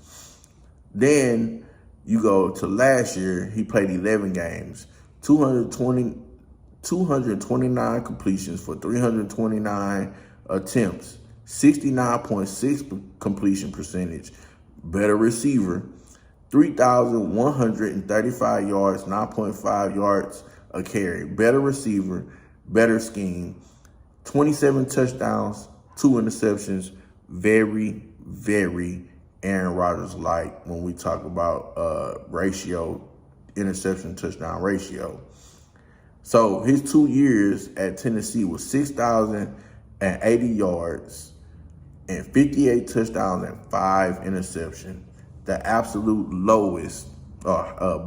A: Then you go to last year, he played 11 games, 229 completions for 329 attempts, 69.6 completion percentage, better receiver, 3,135 yards, 9.5 yards a carry, better receiver, better scheme, 27 touchdowns, 2 interceptions. Very, very Aaron Rodgers-like when we talk about ratio, interception touchdown ratio. So his 2 years at Tennessee was 6,080 yards and 58 touchdowns and 5 interceptions. The absolute lowest,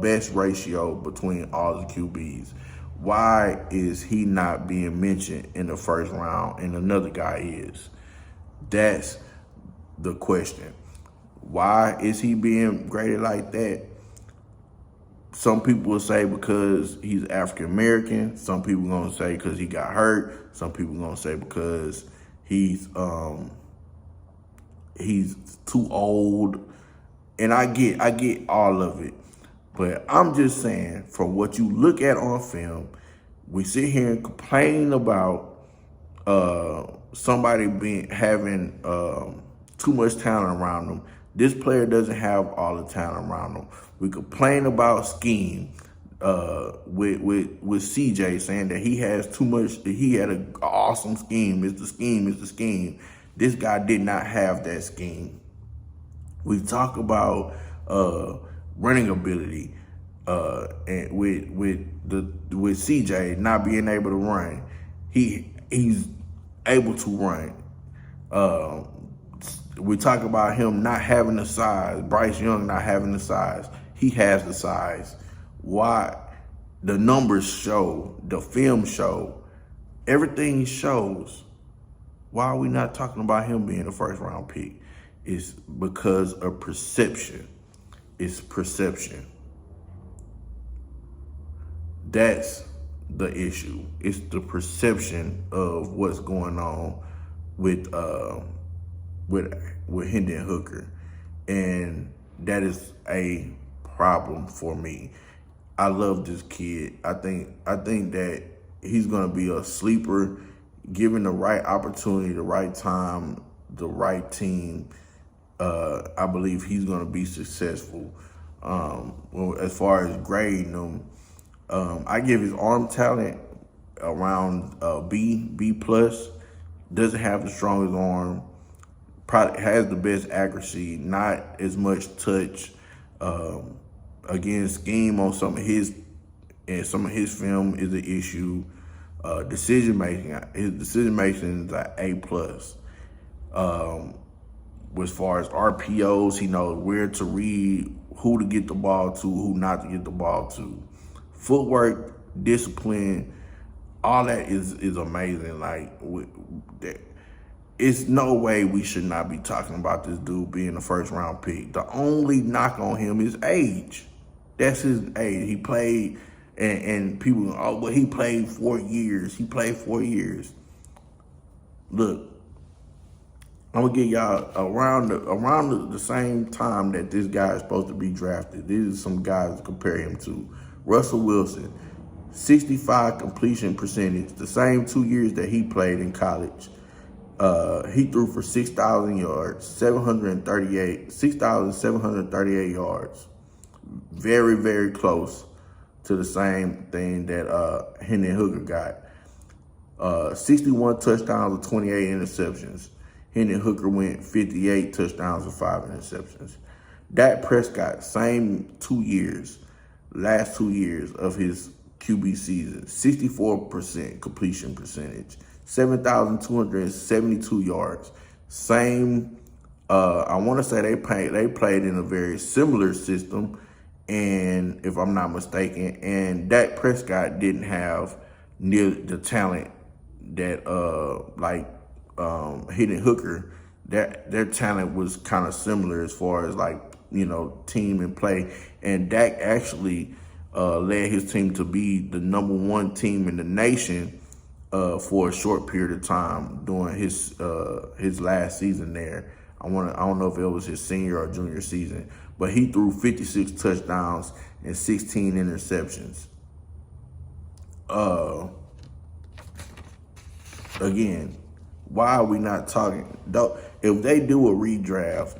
A: best ratio between all the QBs. Why is he not being mentioned in the first round and another guy is? That's the question. Why is he being graded like that? Some people will say because he's African American. Some people are gonna say because he got hurt. Some people are gonna say because he's too old. And I get all of it. But I'm just saying, from what you look at on film, we sit here and complain about somebody having too much talent around them. This player doesn't have all the talent around them. We complain about scheme with CJ saying that he has too much. He had an awesome scheme. It's the scheme. It's the scheme. This guy did not have that scheme. We talk about running ability and with CJ not being able to run. He's able to run. We talk about him not having the size. Bryce Young not having the size. He has the size. Why? The numbers show, the film show, everything shows. Why are we not talking about him being a first round pick? It's because of perception. It's perception. That's the issue. It's the perception of what's going on with Hendon Hooker, and that is a problem for me. I love this kid. I think that he's gonna be a sleeper, given the right opportunity, the right time, the right team. I believe he's gonna be successful. As far as grading him, I give his arm talent around B plus. Doesn't have the strongest arm. Probably has the best accuracy, not as much touch. Again, scheme on some of his film is an issue. Decision making, his decision making is an A plus. As far as RPOs, he knows where to read, who to get the ball to, who not to get the ball to. Footwork, discipline, all that is amazing. Like, it's no way we should not be talking about this dude being a first round pick. The only knock on him is age. That's his age. He played, and people, oh, but he played 4 years. He played 4 years. Look, I'm gonna get y'all around the same time that this guy is supposed to be drafted. These are some guys to compare him to. Russell Wilson, 65 completion percentage, the same 2 years that he played in college. He threw for 6,000 yards, 6,738 yards. Very, very close to the same thing that Hendon Hooker got. 61 touchdowns and 28 interceptions. Hendon Hooker went 58 touchdowns and 5 interceptions. Dak Prescott, same 2 years, last 2 years of his QB season, 64% completion percentage, 7,272 yards. Same, I want to say they played in a very similar system, and if I'm not mistaken, and Dak Prescott didn't have near the talent that Hendon Hooker. Their talent was kind of similar as far as team and play, and Dak actually led his team to be the #1 team in the nation for a short period of time during his last season there. I don't know if it was his senior or junior season, but he threw 56 touchdowns and 16 interceptions. Again, why are we not talking? If they do a redraft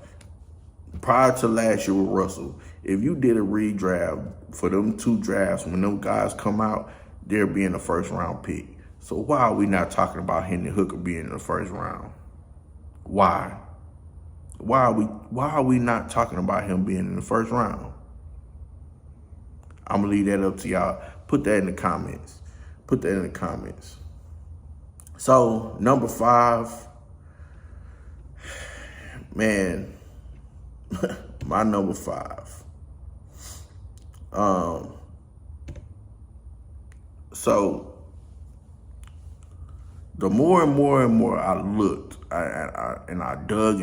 A: prior to last year with Russell, if you did a redraft for them 2 drafts, when them guys come out, they're being a first round pick. So why are we not talking about Hendon Hooker being in the first round? Why? Why are we not talking about him being in the first round? I'm gonna leave that up to y'all. Put that in the comments. Put that in the comments. So number 5, man, my number 5. So the more and more I looked, and I dug,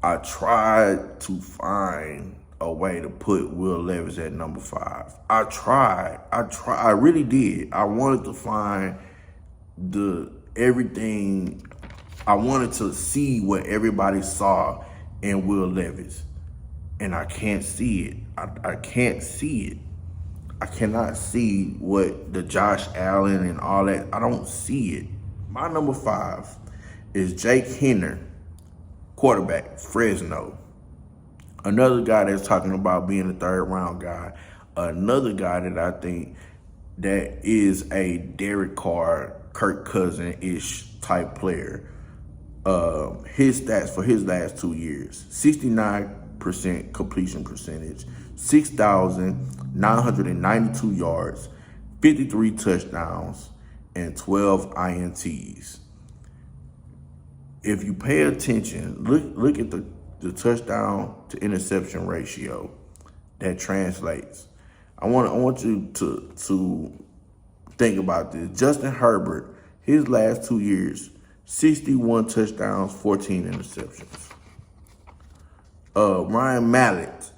A: I tried to find a way to put Will Levis at number 5. I really did. I wanted to find everything. I wanted to see what everybody saw in Will Levis, and I can't see it. I can't see it. I cannot see what the Josh Allen and all that. I don't see it. My number 5 is Jake Henner, quarterback, Fresno. Another guy that's talking about being a 3rd round guy. Another guy that I think that is a Derek Carr, Kirk Cousins-ish type player. His stats for his last 2 years: 69% completion percentage, 6,992 yards, 53 touchdowns, and 12 INTs. If you pay attention, look at the touchdown to interception ratio that translates. I want you to think about this. Justin Herbert, his last 2 years, 61 touchdowns, 14 interceptions. Ryan Mallett,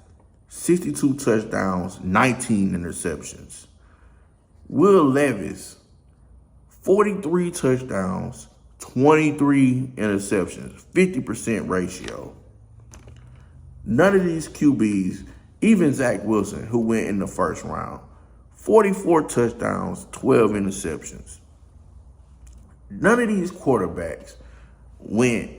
A: 62 touchdowns, 19 interceptions. Will Levis, 43 touchdowns, 23 interceptions, 50% ratio. None of these QBs, even Zach Wilson, who went in the first round, 44 touchdowns, 12 interceptions. None of these quarterbacks went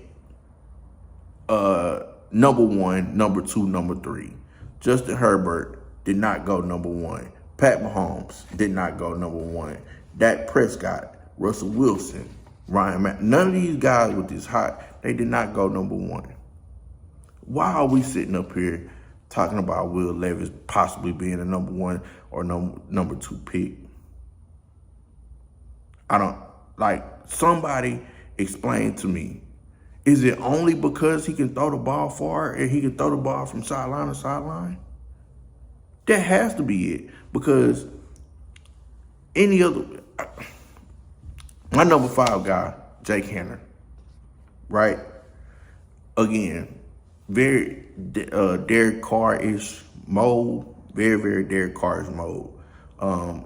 A: number 1, number 2, number 3. Justin Herbert did not go number 1. Pat Mahomes did not go number 1. Dak Prescott, Russell Wilson, Ryan Mack. None of these guys with this hot, they did not go number 1. Why are we sitting up here talking about Will Levis possibly being a number 1 or number 2 pick? I don't, somebody explain to me. Is it only because he can throw the ball far and he can throw the ball from sideline to sideline? That has to be it, because any other, my number 5 guy, Jake Henner, right? Again, very Derek Carr-ish mode, very Derek Carr-ish mode.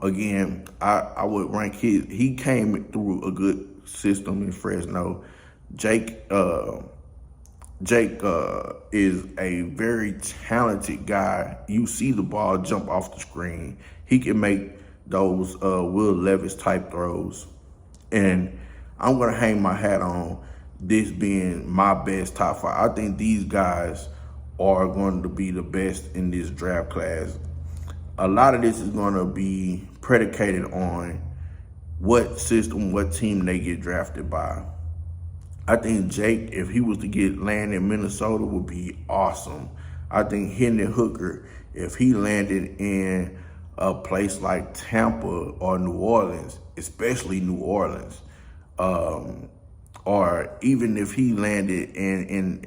A: Again, I would rank he came through a good system in Fresno. Jake is a very talented guy. You see the ball jump off the screen. He can make those Will Levis type throws. And I'm going to hang my hat on this being my best top 5. I think these guys are going to be the best in this draft class. A lot of this is going to be predicated on what system, what team they get drafted by. I think Jake, if he was to land in Minnesota, would be awesome. I think Hendon Hooker, if he landed in a place like Tampa or New Orleans, especially New Orleans, or even if he landed in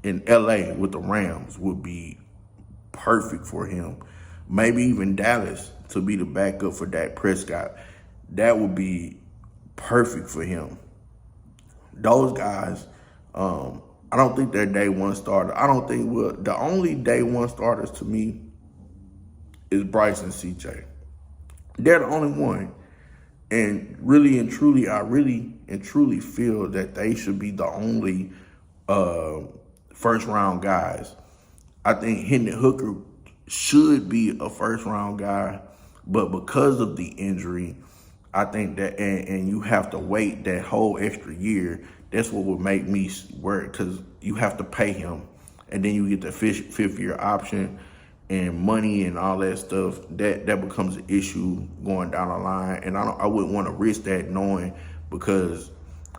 A: LA with the Rams, would be perfect for him. Maybe even Dallas to be the backup for Dak Prescott. That would be perfect for him. Those guys, I don't think they're day 1 starter. I don't think the only day 1 starters to me is Bryce and CJ. They're the only one. And really and truly, I really and truly feel that they should be the only first round guys. I think Hendon Hooker should be a first round guy, but because of the injury, I think that, and you have to wait that whole extra year, that's what would make me worry, because you have to pay him, and then you get the fifth year option. and money and all that stuff, that becomes an issue going down the line. And I wouldn't want to risk that, knowing, because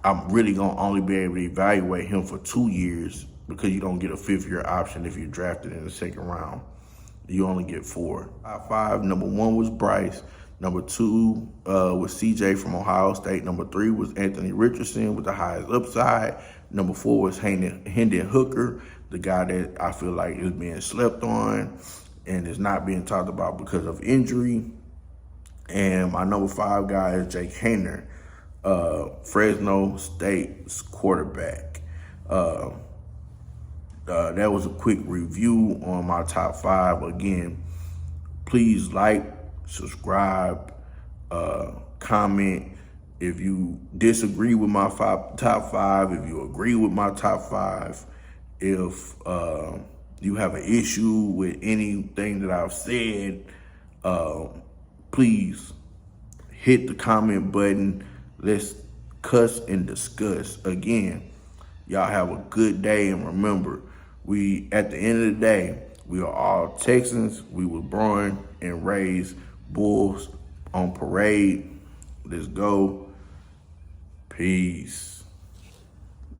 A: I'm really gonna only be able to evaluate him for 2 years, because you don't get a 5th-year option if you're drafted in the 2nd round. You only get 4. Top 5, number 1 was Bryce. Number 2 was CJ from Ohio State. Number 3 was Anthony Richardson with the highest upside. Number 4 was Hendon Hooker, the guy that I feel like is being slept on and is not being talked about because of injury. And my number 5 guy is Jake Haener, Fresno State's quarterback. That was a quick review on my top 5. Again, please like, subscribe, comment. If you disagree with my top 5, if you agree with my top 5, if you have an issue with anything that I've said, please hit the comment button. Let's cuss and discuss. Again, y'all have a good day, and remember, at the end of the day, we are all Texans. We were born and raised Bulls on parade. Let's go. Peace.